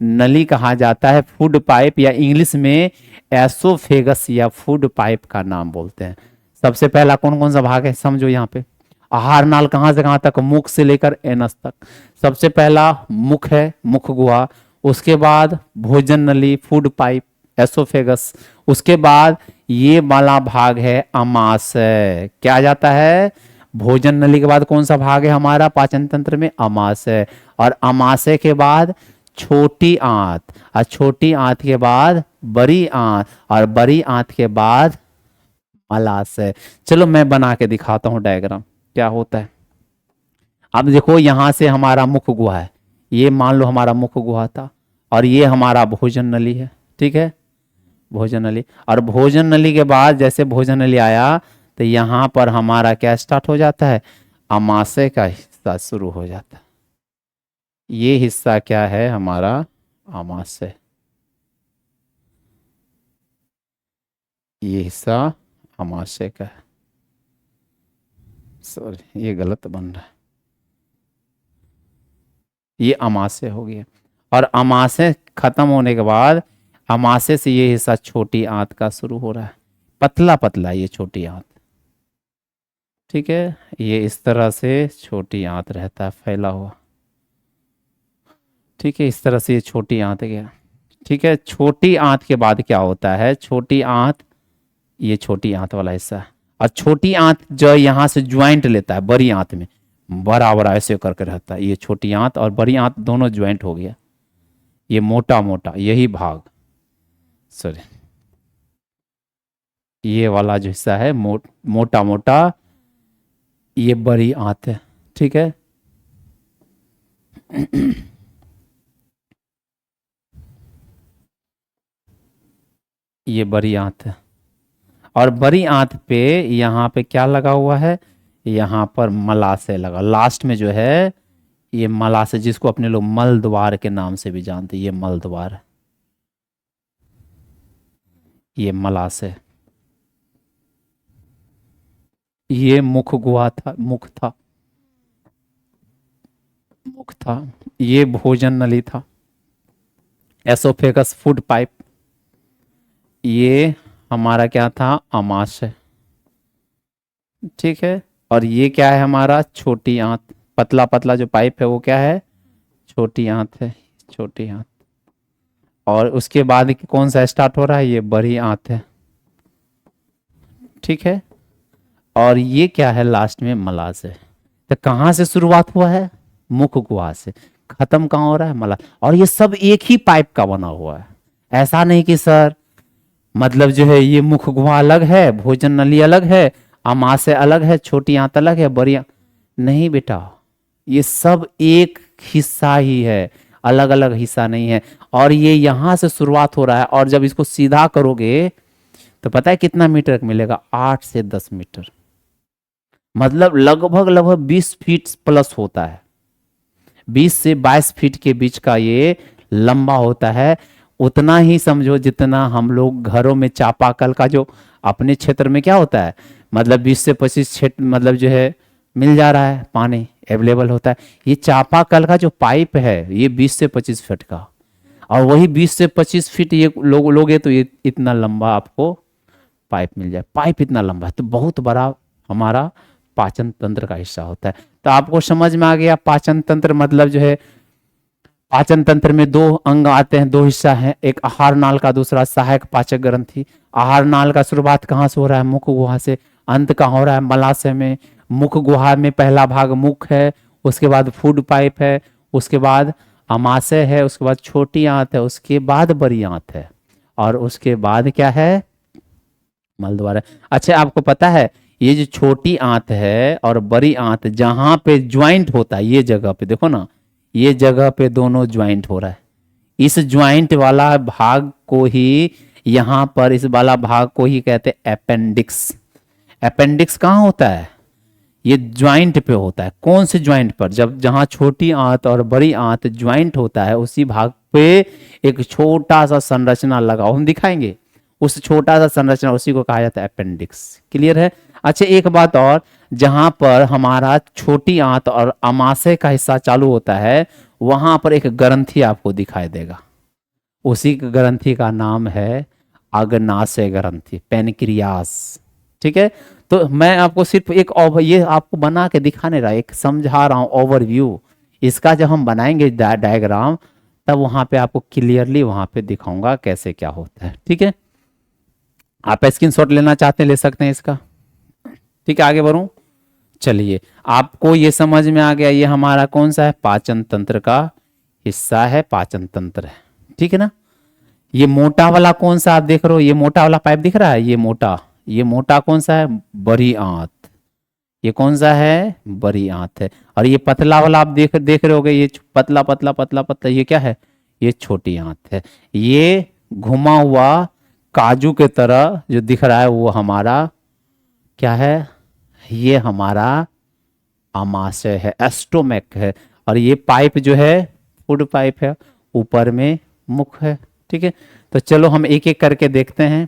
नली कहा जाता है, फूड पाइप, या इंग्लिश में एसोफेगस या फूड पाइप का नाम बोलते हैं। सबसे पहला कौन कौन सा भाग है समझो यहाँ पे। आहार नाल कहां से कहां तक? मुख से लेकर एनस तक। सबसे पहला मुख है, मुख गुहा। उसके बाद भोजन नली, फूड पाइप, एसोफेगस। उसके बाद ये वाला भाग है अमाशय। क्या आ जाता है? भोजन नली के बाद कौन सा भाग है हमारा पाचन तंत्र में? अमाशय। और अमाशय के बाद छोटी आंत, और छोटी आंत के बाद बड़ी आंत, और बड़ी आंत के बाद मलाशय। चलो मैं बना के दिखाता हूं डायग्राम क्या होता है। अब देखो यहां से हमारा मुख गुहा है, ये मान लो हमारा मुख गुहा था, और ये हमारा भोजन नली है। ठीक है, भोजन नली। और भोजन नली के बाद जैसे भोजन नली आया तो यहां पर हमारा क्या स्टार्ट हो जाता है? अमाशय का हिस्सा शुरू हो जाता है। ये हिस्सा क्या है? हमारा अमाशय। ये हिस्सा अमाशय का है। सॉरी ये गलत बन रहा है, ये अमाशय हो गया। और अमाशय खत्म होने के बाद अमाशय से ये हिस्सा छोटी आंत का शुरू हो रहा है, पतला पतला ये छोटी आंत। ठीक है, ये इस तरह से छोटी आंत रहता है फैला हुआ। ठीक है, इस तरह से ये छोटी आंत गया। ठीक है, छोटी आंत के बाद क्या होता है, छोटी आंत, ये छोटी आंत वाला हिस्सा है, और छोटी आंत जो यहाँ से ज्वाइंट लेता है बड़ी आंत में, बराबर ऐसे करके रहता है, ये छोटी आंत और बड़ी आंत दोनों ज्वाइंट हो गया, ये मोटा मोटा यही भाग, सॉरी ये वाला जो हिस्सा है मोटा मोटा, ये बड़ी आंत है। ठीक है, ये बड़ी आंत है, और बड़ी आंत पे यहाँ पे क्या लगा हुआ है, यहाँ पर मलाशय लगा, लास्ट में जो है ये मलाशय, जिसको अपने लोग मल द्वार के नाम से भी जानते हैं, ये मल द्वार, ये मलाशय, ये मुख गुहा था, मुख था, मुख था, ये भोजन नली था, एसोफेगस फूड पाइप, ये हमारा क्या था, आमाशय। ठीक है, और ये क्या है हमारा, छोटी आंत, पतला पतला जो पाइप है वो क्या है, छोटी आंत है, छोटी आंत। और उसके बाद कौन सा स्टार्ट हो रहा है, ये बड़ी आंत है। ठीक है, और ये क्या है लास्ट में, मलाशय। तो कहाँ से शुरुआत हुआ है, मुख गुहा से, खत्म कहाँ हो रहा है, मलाशय। और ये सब एक ही पाइप का बना हुआ है, ऐसा नहीं कि सर मतलब जो है ये मुख गुहा अलग है, भोजन नली अलग है, आमाशय अलग है, छोटी आंत अलग है, बड़ी नहीं बेटा, ये सब एक हिस्सा ही है, अलग अलग हिस्सा नहीं है। और ये यहां से शुरुआत हो रहा है, और जब इसको सीधा करोगे तो पता है कितना मीटर मिलेगा, 8 से 10 मीटर, मतलब लगभग लगभग 20 फीट प्लस होता है, 20 से 22 फीट के बीच का ये लंबा होता है। उतना ही समझो जितना हम लोग घरों में चापाकल का जो अपने क्षेत्र में क्या होता है, मतलब 20 से 25 क्षेत्र, मतलब जो है मिल जा रहा है, पानी अवेलेबल होता है। ये चापाकल का जो पाइप है ये 20 से 25 फीट का, और वही 20 से 25 फीट ये लोगे तो ये इतना लंबा आपको पाइप मिल जाए। पाइप इतना लंबा है तो बहुत बड़ा हमारा पाचन तंत्र का हिस्सा होता है। तो आपको समझ में आ गया पाचन तंत्र मतलब जो है, पाचन तंत्र में 2 अंग आते हैं, 2 हिस्सा है, एक आहार नाल का, दूसरा सहायक पाचक ग्रंथि। आहार नाल का शुरुआत कहाँ से हो रहा है, मुख गुहा से, अंत कहाँ हो रहा है, मलाशय में। मुख गुहा में पहला भाग मुख है, उसके बाद फूड पाइप है, उसके बाद अमाशय है, उसके बाद छोटी आंत है, उसके बाद बड़ी आंत है, और उसके बाद क्या है, मल द्वार है। अच्छा आपको पता है ये जो छोटी आंत है और बड़ी आंत जहां पे ज्वाइंट होता है, ये जगह पे देखो ना, ये जगह पे दोनों ज्वाइंट हो रहा है, इस ज्वाइंट वाला भाग को ही, यहां पर इस वाला भाग को ही कहते हैं अपेंडिक्स। अपेंडिक्स कहाँ होता है, ये ज्वाइंट पे होता है। कौन से ज्वाइंट पर, जब जहां छोटी आंत और बड़ी आंत ज्वाइंट होता है उसी भाग पे एक छोटा सा संरचना लगा, हम दिखाएंगे, उस छोटा सा संरचना उसी को कहा जाता है अपेंडिक्स। क्लियर है। अच्छा एक बात और, जहां पर हमारा छोटी आंत और अमाशय का हिस्सा चालू होता है वहां पर एक ग्रंथि आपको दिखाई देगा, उसी ग्रंथि का नाम है अग्नाशय ग्रंथि, पैनक्रियास। ठीक है, तो मैं आपको सिर्फ एक ये आपको बना के दिखाने रहा, एक समझा रहा हूं ओवरव्यू। इसका जब हम बनाएंगे डायग्राम तब वहां पे आपको क्लियरली वहां पे दिखाऊंगा कैसे क्या होता है। ठीक है, आप स्क्रीनशॉट लेना चाहते हैं ले सकते हैं इसका। ठीक है आगे बढ़ूं, चलिए आपको ये समझ में आ गया, ये हमारा कौन सा है, पाचन तंत्र का हिस्सा है, पाचन तंत्र है। ठीक है ना। ये मोटा वाला कौन सा आप देख रहे हो, ये मोटा वाला पाइप दिख रहा है, ये मोटा कौन सा है, बड़ी आंत। ये कौन सा है, बड़ी आंत है। और ये पतला वाला आप देख रहे होगे, ये पतला पतला पतला पतला, ये क्या है, ये छोटी आंत है। ये घुमा हुआ काजू के तरह जो दिख रहा है वो हमारा क्या है, ये हमारा आमाशय है, एस्टोमैक है। और ये पाइप जो है फूड पाइप है, ऊपर में मुख है। ठीक है, तो चलो हम एक एक करके देखते हैं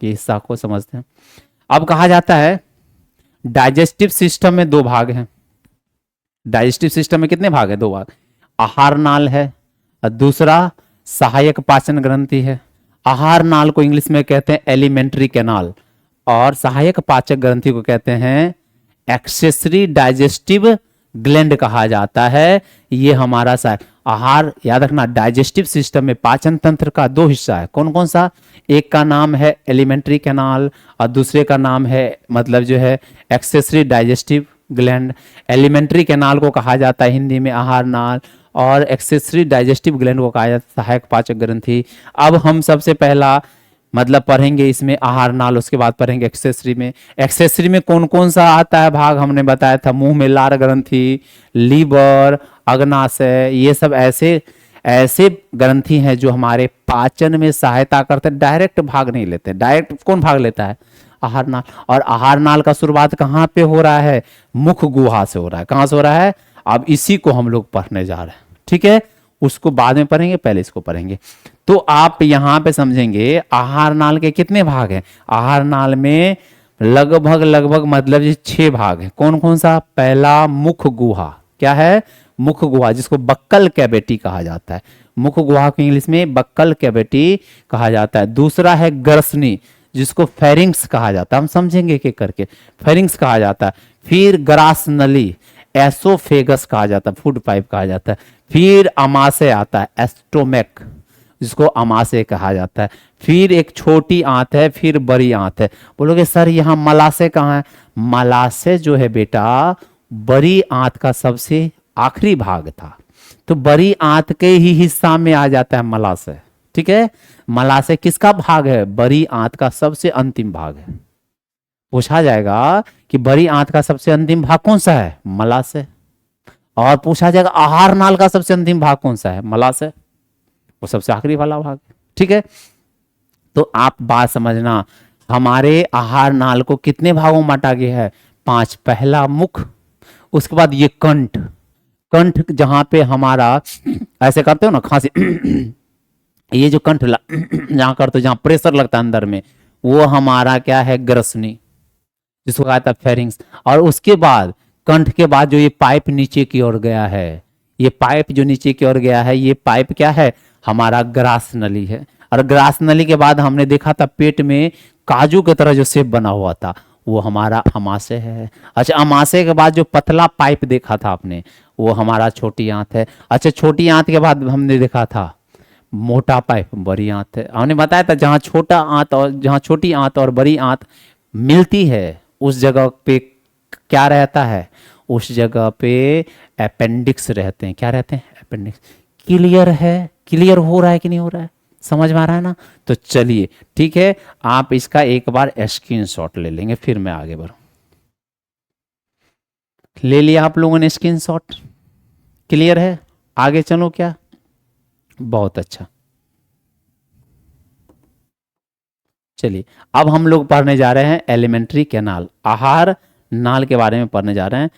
कि हिस्सा को समझते हैं। अब कहा जाता है डाइजेस्टिव सिस्टम में 2 भाग हैं। डाइजेस्टिव सिस्टम में कितने भाग हैं, 2 भाग। आहार नाल है और दूसरा सहायक पाचन ग्रंथि है। आहार नाल को इंग्लिश में कहते हैं एलिमेंट्री कैनाल, और सहायक पाचक ग्रंथि को कहते हैं एक्सेसरी डाइजेस्टिव ग्लैंड कहा जाता है। ये हमारा आहार याद रखना, डाइजेस्टिव सिस्टम में पाचन तंत्र का दो हिस्सा है। कौन कौन सा? एक का नाम है एलिमेंट्री कैनाल और दूसरे का नाम है मतलब जो है accessory digestive gland. Alimentary canal को कहा जाता है हिंदी में आहार नाल, और एक्सेसरी डाइजेस्टिव ग्लैंड को कहा जाता है सहायक पाचक ग्रंथि। अब हम सबसे पहला मतलब पढ़ेंगे इसमें आहार नाल, उसके बाद पढ़ेंगे एक्सेसरी में। एक्सेसरी में कौन कौन सा आता है भाग हमने बताया था, मुंह में लार ग्रंथि, लीवर, अग्नाशय, ये सब ऐसे ऐसे ग्रंथि हैं जो हमारे पाचन में सहायता करते हैं, डायरेक्ट भाग नहीं लेते। डायरेक्ट कौन भाग लेता है? आहार नाल। और आहार नाल का शुरुआत कहाँ पे हो रहा है? मुख गुहा से हो रहा है। कहाँ से हो रहा है? अब इसी को हम लोग पढ़ने जा रहे हैं, ठीक है। उसको बाद में पढ़ेंगे, पहले इसको पढ़ेंगे। तो आप यहां पे समझेंगे आहार नाल के कितने भाग हैं। आहार नाल में लगभग लगभग मतलब ये 6 भाग हैं। कौन कौन सा? पहला मुख गुहा, क्या है? मुख गुहा, जिसको बक्कल कैविटी कहा जाता है। मुख गुहा को इंग्लिश में बक्कल कैविटी कहा जाता है। दूसरा है ग्रसनी, जिसको फेरिंग्स कहा जाता है। हम समझेंगे एक एक करके। फेरिंग्स कहा जाता है। फिर ग्रास नली, एसोफेगस कहा जाता है, फूड पाइप कहा जाता है। फिर अमाशय आता है, एस्टोमेक, जिसको अमाशय कहा जाता है। फिर एक छोटी आंत है, फिर बड़ी आंत है। बोलोगे सर यहाँ मलाशय कहाँ है? मलाशय जो है बेटा बड़ी आंत का सबसे आखिरी भाग था, तो बड़ी आंत के ही हिस्सा में आ जाता है मलाशय, ठीक है। मलाशय किसका भाग है? बड़ी आंत का सबसे अंतिम भाग है। पूछा जाएगा कि बड़ी आंत का सबसे अंतिम भाग कौन सा है? मलाशय। और पूछा जाएगा आहार नाल का सबसे अंतिम भाग कौन सा है? मलाशय, वो सबसे आखिरी वाला भाग, ठीक है। तो आप बात समझना, हमारे आहार नाल को कितने भागों में बांटा गया है? 5। पहला मुख, उसके बाद ये कंठ, कंठ जहां पे हमारा ऐसे करते हो ना खांसी ये जो कंठ जहां करते हो, जहां प्रेशर लगता है अंदर में, वो हमारा क्या है? ग्रसनी, जिसको कहा था फेरिंग्स। और उसके बाद कंठ के बाद जो ये पाइप नीचे की ओर गया है, ये पाइप जो नीचे की ओर गया है, ये पाइप क्या है? हमारा ग्रास नली है। और ग्रास नली के बाद हमने देखा था पेट में काजू की तरह जो शेप बना हुआ था, वो हमारा अमाशय है। अच्छा, अमाशय के बाद जो पतला पाइप देखा था आपने, वो हमारा छोटी आंत है। अच्छा, छोटी आंत के बाद हमने देखा था मोटा पाइप, बड़ी आंत है। हमने बताया था जहां छोटा आंत और जहां छोटी आंत और बड़ी आंत मिलती है, उस जगह पे क्या रहता है? उस जगह पे अपेंडिक्स रहते हैं। क्या रहते हैं? अपेंडिक्स। क्लियर है? क्लियर हो रहा है कि नहीं हो रहा है? समझ में आ रहा है ना? तो चलिए ठीक है, आप इसका एक बार स्क्रीनशॉट ले लेंगे, फिर मैं आगे बढ़ूं। ले लिया आप लोगों ने स्क्रीनशॉट? क्लियर है? आगे चलो क्या? बहुत अच्छा। चलिए अब हम लोग पढ़ने जा रहे हैं एलिमेंट्री कैनाल, आहार नाल के बारे में पढ़ने जा रहे हैं।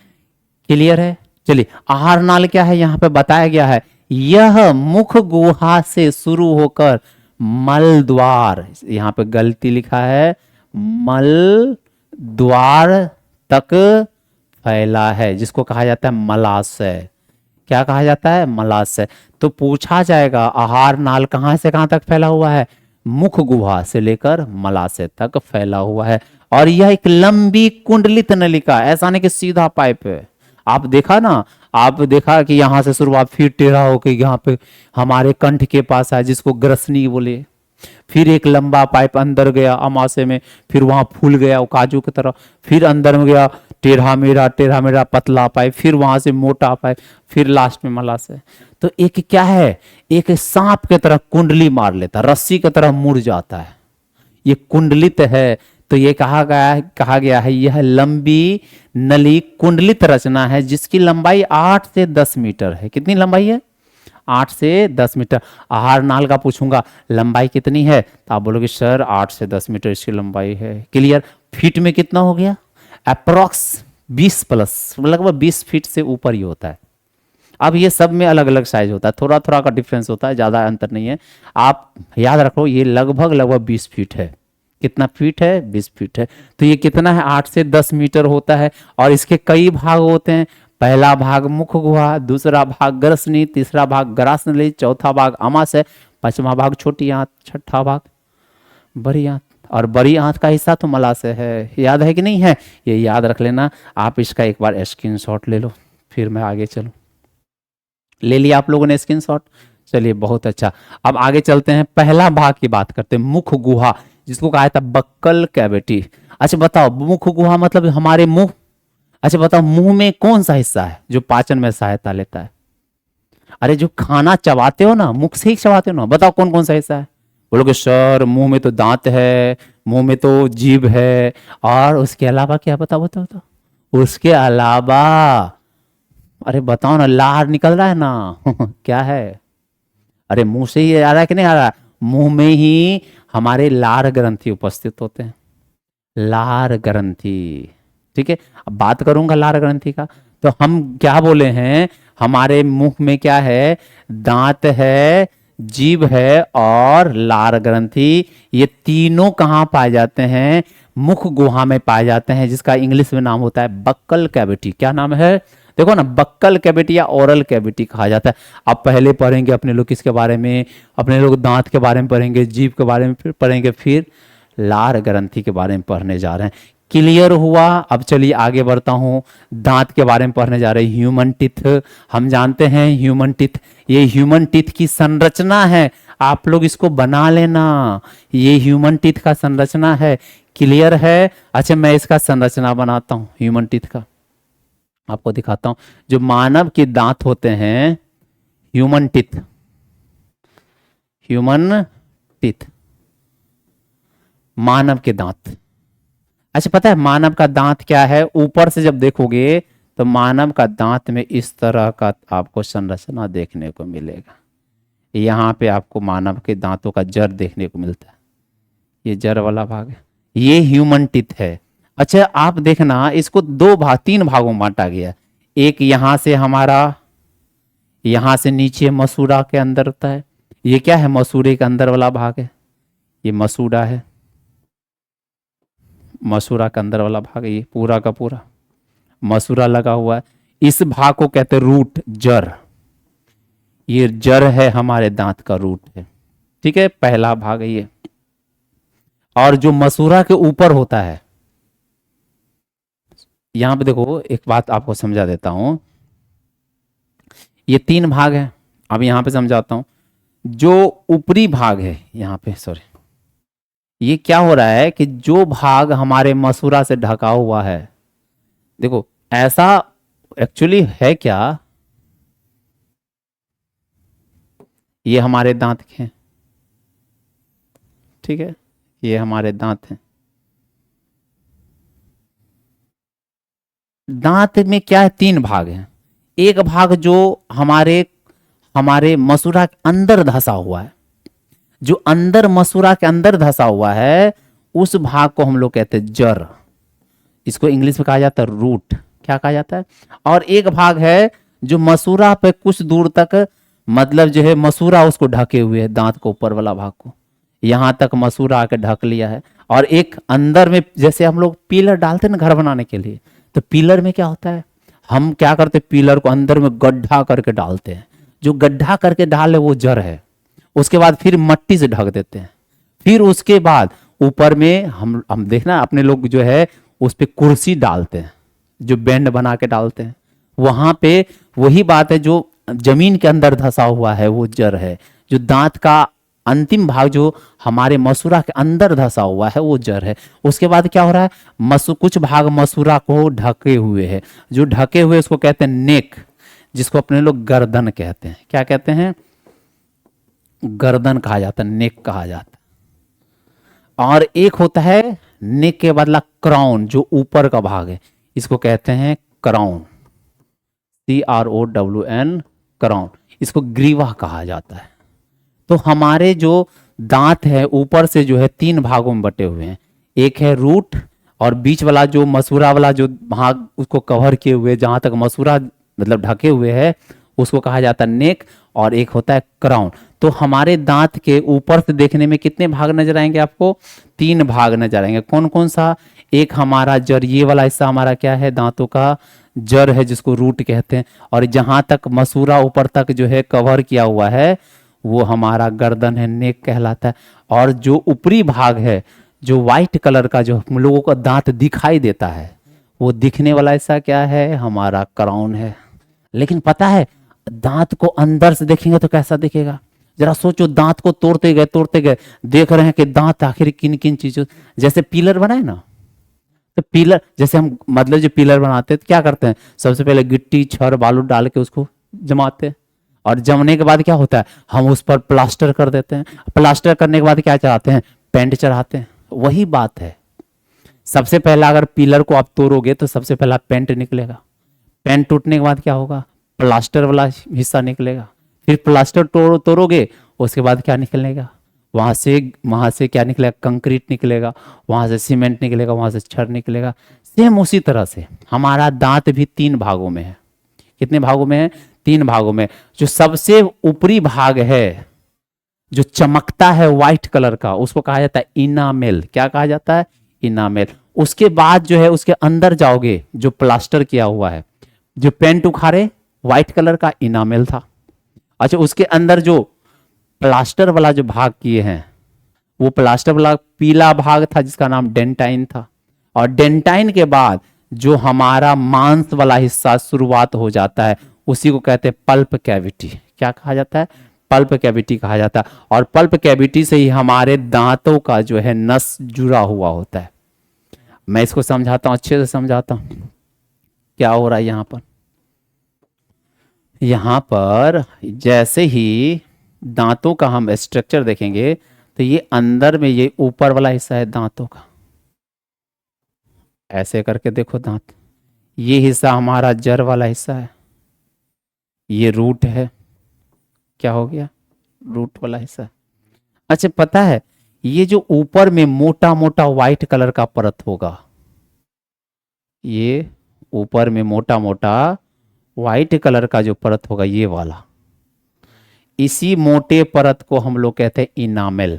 क्लियर है? चलिए, आहार नाल क्या है यहां पे बताया गया है। यह मुख गुहा से शुरू होकर मल द्वार, यहां पे गलती लिखा है, मल द्वार तक फैला है, जिसको कहा जाता है मलाशय। क्या कहा जाता है? मलाशय। तो पूछा जाएगा आहार नाल कहां से कहां तक फैला हुआ है? मुख गुहा से लेकर मलाशय तक फैला हुआ है। और यह एक लंबी कुंडलित नलिका, ऐसा नहीं कि सीधा पाइप है। आप देखा ना, आप देखा कि यहां से शुरुआत फिर टेढ़ा होकर यहाँ पे हमारे कंठ के पास है, जिसको ग्रसनी बोले। फिर एक लंबा पाइप अंदर गया अमाशय में, फिर वहां फूल गया वो काजू की तरह, फिर अंदर में गया टेढ़ा मेढ़ा पतला पाइप, फिर वहां से मोटा पाइप, फिर लास्ट में मलाशय। तो एक क्या है? एक सांप की तरह कुंडली मार लेता, रस्सी की तरह मुड़ जाता है, ये कुंडलित है। तो ये कहा गया है यह लंबी नली कुंडलित रचना है, जिसकी लंबाई 8 से 10 मीटर है। कितनी लंबाई है? 8 से 10 मीटर। आहार नाल का पूछूंगा लंबाई कितनी है, तो आप बोलोगे सर 8 से 10 मीटर इसकी लंबाई है। क्लियर? फीट में कितना हो गया? अप्रोक्स 20 प्लस, लगभग 20 फीट से ऊपर ही होता है। अब ये सब में अलग अलग साइज होता है, थोड़ा थोड़ा का डिफरेंस होता है, ज़्यादा अंतर नहीं है। आप याद रखो ये लगभग 20 फीट है। कितना फीट है? 20 फीट है। तो ये कितना है? 8 से 10 मीटर होता है। और इसके कई भाग होते हैं। पहला भाग मुख गुहा, दूसरा भाग ग्रसनी, तीसरा भाग ग्रासनली, चौथा भाग अमाशय, पांचवा भाग छोटी आंत, छठा भाग बड़ी आंत। और बड़ी आंत का हिस्सा तो मलाशय है। याद है कि नहीं है? ये याद रख लेना। आप इसका एक बार स्क्रीनशॉट ले लो, फिर मैं आगे चलूं। ले लिया आप लोगों ने स्क्रीनशॉट? चलिए बहुत अच्छा। अब आगे चलते हैं, पहला भाग की बात करते हैं, मुख गुहा, जिसको कहा था बक्कल कैविटी। अच्छा बताओ, मुख गुहा मतलब हमारे मुंह। अच्छा बताओ, मुंह में कौन सा हिस्सा है जो पाचन में सहायता लेता है? अरे जो खाना चबाते हो ना, मुख से ही चबाते हो ना, बताओ कौन कौन सा हिस्सा है? बोलोगे सर मुंह में तो दांत है, मुंह में तो जीभ है, और उसके अलावा क्या? बताओ बताओ बताओ, उसके अलावा। अरे बताओ ना, लार निकल रहा है ना क्या है? अरे मुंह से ही आ रहा है कि नहीं आ रहा? मुंह में ही हमारे लार ग्रंथि उपस्थित होते हैं, लार ग्रंथि। ठीक है, अब बात करूंगा लार ग्रंथि का। तो हम क्या बोले हैं, हमारे मुंह में क्या है? दांत है, जीभ है और लार ग्रंथि। ये तीनों कहाँ पाए जाते हैं? मुख गुहा में पाए जाते हैं, जिसका इंग्लिश में नाम होता है बक्कल कैविटी। क्या नाम है? देखो ना, बक्कल कैविटी या ओरल कैविटी कहा जाता है। अब पहले पढ़ेंगे अपने लोग किसके बारे में? अपने लोग दांत के बारे में पढ़ेंगे, जीभ के बारे में फिर पढ़ेंगे, फिर लार ग्रंथि के बारे में पढ़ने जा रहे हैं। क्लियर हुआ? अब चलिए आगे बढ़ता हूं, दांत के बारे में पढ़ने जा रहे हैं। ह्यूमन टीथ, हम जानते हैं ह्यूमन टीथ, ये ह्यूमन टीथ की संरचना है, आप लोग इसको बना लेना। ये ह्यूमन टीथ का संरचना है, क्लियर है? अच्छा मैं इसका संरचना बनाता हूं ह्यूमन टीथ का, आपको दिखाता हूं। जो मानव के दांत होते हैं, ह्यूमन टीथ, ह्यूमन टीथ, मानव के दांत। अच्छा पता है मानव का दांत क्या है? ऊपर से जब देखोगे तो मानव का दांत में इस तरह का आपको संरचना देखने को मिलेगा। यहाँ पे आपको मानव के दांतों का जड़ देखने को मिलता है, ये जड़ वाला भाग है, ये ह्यूमन टीथ है। अच्छा आप देखना, इसको दो भाग, तीन भागों में बांटा गया है। एक यहां से हमारा, यहां से नीचे मसूड़ा के अंदर होता है, ये क्या है? मसूड़े के अंदर वाला भाग है, ये मसूड़ा है, मसूड़ा का अंदर वाला भाग है, ये पूरा का पूरा मसूड़ा लगा हुआ है। इस भाग को कहते हैं रूट, जड़। ये जड़ है, हमारे दांत का रूट है। ठीक है, पहला भाग है ये। और जो मसूड़ा के ऊपर होता है, यहां पे देखो एक बात आपको समझा देता हूं, ये तीन भाग है। अब यहां पे समझाता हूं, जो ऊपरी भाग है यहाँ पे, सॉरी, ये क्या हो रहा है कि जो भाग हमारे मसूड़ा से ढका हुआ है, देखो ऐसा एक्चुअली है क्या, ये हमारे दांत हैं, ठीक है, ये हमारे दांत हैं। दांत में क्या है? तीन भाग हैं। एक भाग जो हमारे हमारे मसूड़ा के अंदर धंसा हुआ है, जो अंदर मसूड़ा के अंदर धंसा हुआ है, उस भाग को हम लोग कहते हैं जड़। इसको इंग्लिश में कहा जाता है रूट। क्या कहा जाता है? और एक भाग है जो मसूड़ा पे कुछ दूर तक, मतलब जो है मसूड़ा उसको ढके हुए है, दांत को ऊपर वाला भाग को यहां तक मसूड़ा आके ढक लिया है। और एक अंदर में, जैसे हम लोग पिलर डालते हैं ना घर बनाने के लिए, तो पिलर में क्या होता है, हम क्या करते हैं, पिलर को अंदर में गड्ढा करके डालते हैं। जो गड्ढा करके डाले वो जड़ है। उसके बाद फिर मट्टी से ढक देते हैं। फिर उसके बाद ऊपर में हम देखना अपने लोग जो है उस पे कुर्सी डालते हैं, जो बैंड बना के डालते हैं। वहां पे वही बात है, जो जमीन के अंदर धंसा हुआ है वो जड़ है। जो दांत का अंतिम भाग जो हमारे मसूड़ा के अंदर धंसा हुआ है वो जड़ है। उसके बाद क्या हो रहा है, कुछ भाग मसूड़ा को ढके हुए है, जो ढके हुए उसको कहते हैं नेक, जिसको अपने लोग गर्दन कहते हैं। क्या कहते हैं? गर्दन कहा जाता है, नेक कहा जाता है। और एक होता है नेक के बदला क्राउन, जो ऊपर का भाग है, इसको कहते हैं क्राउन, CROWN, क्राउन। इसको ग्रीवा कहा जाता है। तो हमारे जो दांत है ऊपर से जो है तीन भागों में बटे हुए हैं। एक है रूट, और बीच वाला जो मसूड़ा वाला जो भाग उसको कवर किए हुए, जहां तक मसूड़ा मतलब ढके हुए है, उसको कहा जाता है नेक। और एक होता है क्राउन। तो हमारे दांत के ऊपर से देखने में कितने भाग नजर आएंगे आपको? तीन भाग नजर आएंगे। कौन कौन सा? एक हमारा जड़, ये वाला हिस्सा हमारा क्या है, दांतों का जड़ है, जिसको रूट कहते हैं। और जहां तक मसूड़ा ऊपर तक जो है कवर किया हुआ है, वो हमारा गर्दन है, नेक कहलाता है। और जो ऊपरी भाग है, जो व्हाइट कलर का, जो हम लोगों का दांत दिखाई देता है, वो दिखने वाला हिस्सा क्या है, हमारा क्राउन है। लेकिन पता है दांत को अंदर से देखेंगे तो कैसा दिखेगा? जरा सोचो, दांत को तोड़ते गए देख रहे हैं कि दांत आखिर किन किन चीजों, जैसे पिलर बनाए ना, तो पिलर जैसे हम मतलब जो पिलर बनाते हैं तो क्या करते हैं, सबसे पहले गिट्टी छड़ बालू डाल के उसको जमाते हैं, और जमने के बाद क्या होता है, हम उस पर प्लास्टर कर देते हैं। प्लास्टर करने के बाद क्या चढ़ाते हैं, पेंट चढ़ाते हैं। वही बात है, सबसे पहला अगर पिलर को आप तोड़ोगे तो सबसे पहला पेंट निकलेगा, पेंट टूटने के बाद क्या होगा, प्लास्टर वाला हिस्सा निकलेगा, फिर प्लास्टर तोड़ोगे उसके बाद क्या निकलेगा, वहां से क्या निकलेगा, कंक्रीट निकलेगा, वहां से सीमेंट निकलेगा, वहां से छड़ निकलेगा। सेम उसी तरह से हमारा दांत भी 3 भागों में है। कितने भागों में है? 3 भागों में। जो सबसे ऊपरी भाग है जो चमकता है व्हाइट कलर का, उसको कहा जाता है इनामेल। क्या कहा जाता है? इनामेल। उसके बाद जो है उसके अंदर जाओगे, जो प्लास्टर किया हुआ है, जो पेंट उखाड़े व्हाइट कलर का, इनामेल था। अच्छा, उसके अंदर जो प्लास्टर वाला जो भाग किए हैं, वो प्लास्टर वाला पीला भाग था जिसका नाम डेंटाइन था। और डेंटाइन के बाद जो हमारा मांस वाला हिस्सा शुरुआत हो जाता है, उसी को कहते हैं पल्प कैविटी। क्या कहा जाता है? पल्प कैविटी कहा जाता है। और पल्प कैविटी से ही हमारे दांतों का जो है नस जुड़ा हुआ होता है। मैं इसको समझाता हूं, अच्छे से समझाता हूं क्या हो रहा है यहां पर। यहां पर जैसे ही दांतों का हम स्ट्रक्चर देखेंगे तो ये अंदर में ये ऊपर वाला हिस्सा है दांतों का, ऐसे करके देखो दांत, ये हिस्सा हमारा जड़ वाला हिस्सा है, ये रूट है। क्या हो गया? रूट वाला हिस्सा। अच्छा, पता है ये जो ऊपर में मोटा मोटा व्हाइट कलर का परत होगा, ये ऊपर में मोटा मोटा व्हाइट कलर का जो परत होगा, ये वाला, इसी मोटे परत को हम लोग कहते हैं इनामेल।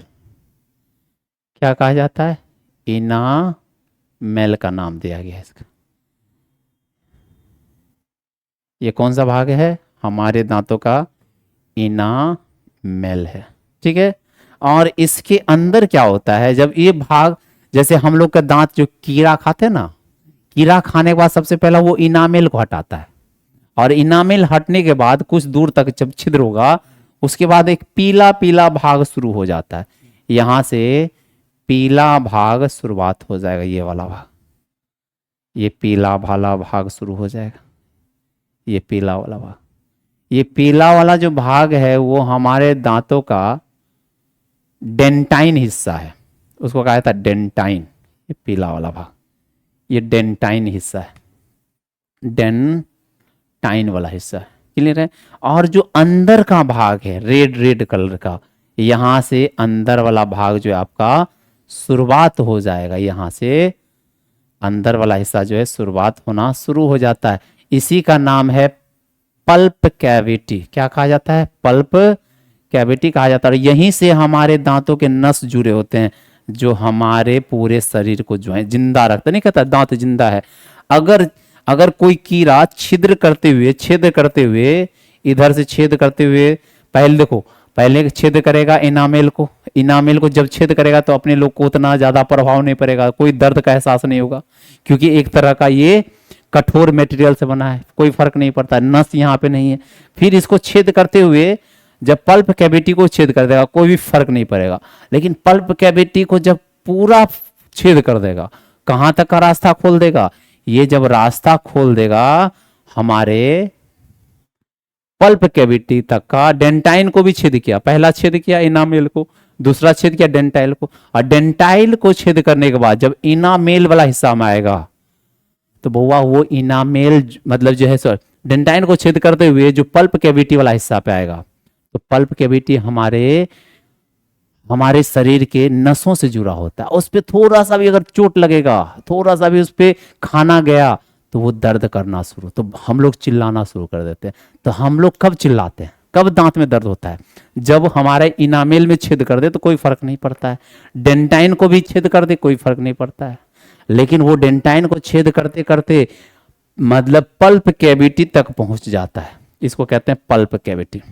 क्या कहा जाता है? इनामेल का नाम दिया गया है इसका। ये कौन सा भाग है? हमारे दांतों का इनामेल है। ठीक है। और इसके अंदर क्या होता है, जब ये भाग, जैसे हम लोग का दांत जो कीड़ा खाते हैं ना, कीड़ा खाने के बाद सबसे पहला वो इनामेल को हटाता है, और इनामेल हटने के बाद कुछ दूर तक जब छिद्र होगा, उसके बाद एक पीला पीला भाग शुरू हो जाता है। यहां से पीला भाग शुरुआत हो जाएगा, ये वाला भाग, ये पीला वाला भाग शुरू हो जाएगा, ये पीला वाला भाग। ये पीला वाला जो भाग है वो हमारे दांतों का डेंटाइन हिस्सा है, उसको कहा जाता है डेंटाइन। ये पीला वाला भाग, ये डेंटाइन हिस्सा है, डेंटाइन वाला हिस्सा है। क्लियर है? और जो अंदर का भाग है रेड रेड कलर का, यहां से अंदर वाला भाग जो है आपका शुरुआत हो जाएगा, यहां से अंदर वाला हिस्सा जो है शुरुआत होना शुरू हो जाता है। इसी का नाम है पल्प कैविटी। क्या कहा जाता है? पल्प कैविटी कहा जाता है। और यहीं से हमारे दांतों के नस जुड़े होते हैं, जो हमारे पूरे शरीर को जो है जिंदा रखते। नहीं कहता दांत जिंदा है। अगर कोई कीड़ा छेद करते हुए इधर से छेद करते हुए, पहले देखो, पहले छेद करेगा इनामेल को, इनामेल को जब छेद करेगा तो अपने लोग को उतना ज्यादा प्रभाव नहीं पड़ेगा, कोई दर्द का एहसास नहीं होगा, क्योंकि एक तरह का ये कठोर मटेरियल से बना है, कोई फर्क नहीं पड़ता, नस यहाँ पे नहीं है। फिर इसको छेद करते हुए जब पल्प कैविटी को छेद कर देगा, कोई भी फर्क नहीं पड़ेगा। लेकिन पल्प कैविटी को जब पूरा छेद कर देगा, कहां तक का रास्ता खोल देगा? ये जब रास्ता खोल देगा हमारे पल्प कैविटी तक का, डेंटाइन को भी छेद किया, पहला छेद किया इनामेल को, दूसरा छेद किया डेंटाइल को, और डेंटाइल को छेद करने के बाद जब इनामेल वाला हिस्सा में आएगा तो बउआ वो इनामेल मतलब जो है सर डेंटाइन को छेद करते हुए जो पल्प कैविटी वाला हिस्सा पे आएगा, तो पल्प कैविटी हमारे शरीर के नसों से जुड़ा होता है। उस पर थोड़ा सा भी अगर चोट लगेगा, थोड़ा सा भी उस पर खाना गया तो वो दर्द करना शुरू, तो हम लोग चिल्लाना शुरू कर देते हैं। तो हम लोग कब चिल्लाते हैं, कब दांत में दर्द होता है? जब हमारे इनामेल में छेद कर दे तो कोई फर्क नहीं पड़ता है, डेंटाइन को भी छेद कर दे कोई फर्क नहीं पड़ता है, लेकिन वो डेंटाइन को छेद करते करते मतलब पल्प कैविटी तक पहुंच जाता है, इसको कहते हैं पल्प कैविटी।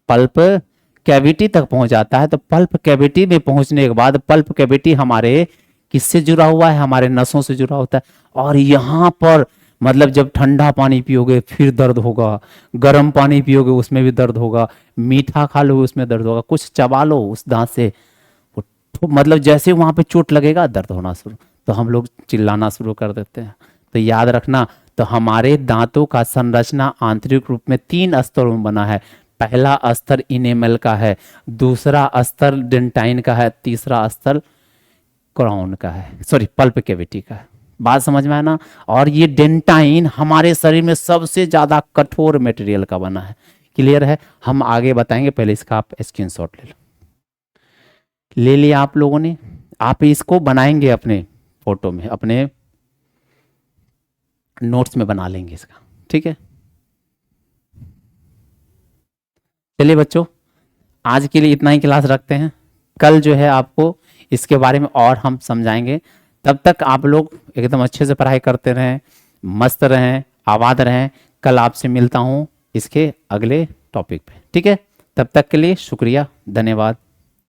पल्प कैविटी तक पहुंच जाता है। तो पल्प कैविटी में पहुंचने के बाद पल्प कैविटी हमारे किससे जुड़ा हुआ है? हमारे नसों से जुड़ा होता है। और यहां पर मतलब जब ठंडा पानी पियोगे फिर दर्द होगा, गर्म पानी पियोगे उसमें भी दर्द होगा, मीठा खा लो उसमें दर्द होगा, कुछ चबा लो उस दांत से, मतलब जैसे वहां पे चोट लगेगा दर्द होना शुरू, तो हम लोग चिल्लाना शुरू कर देते हैं। तो याद रखना, तो हमारे दांतों का संरचना आंतरिक रूप में 3 स्तरों में बना है। पहला स्तर इनेमल का है, दूसरा स्तर डेंटाइन का है, तीसरा स्तर क्राउन का है, सॉरी पल्प कैविटी का है। बात समझ में आया ना। और ये डेंटाइन हमारे शरीर में सबसे ज्यादा कठोर मटेरियल का बना है। क्लियर है, हम आगे बताएंगे, पहले इसका आप स्क्रीनशॉट ले लो। ले लिया आप लोगों ने, आप इसको बनाएंगे अपने फोटो में, अपने नोट्स में बना लेंगे इसका, ठीक है। चलिए बच्चों, आज के लिए इतना ही क्लास रखते हैं। कल जो है आपको इसके बारे में और हम समझाएंगे। तब तक आप लोग एकदम अच्छे से पढ़ाई करते रहें, मस्त रहें, आबाद रहें। कल आपसे मिलता हूँ इसके अगले टॉपिक पे, ठीक है। तब तक के लिए शुक्रिया, धन्यवाद।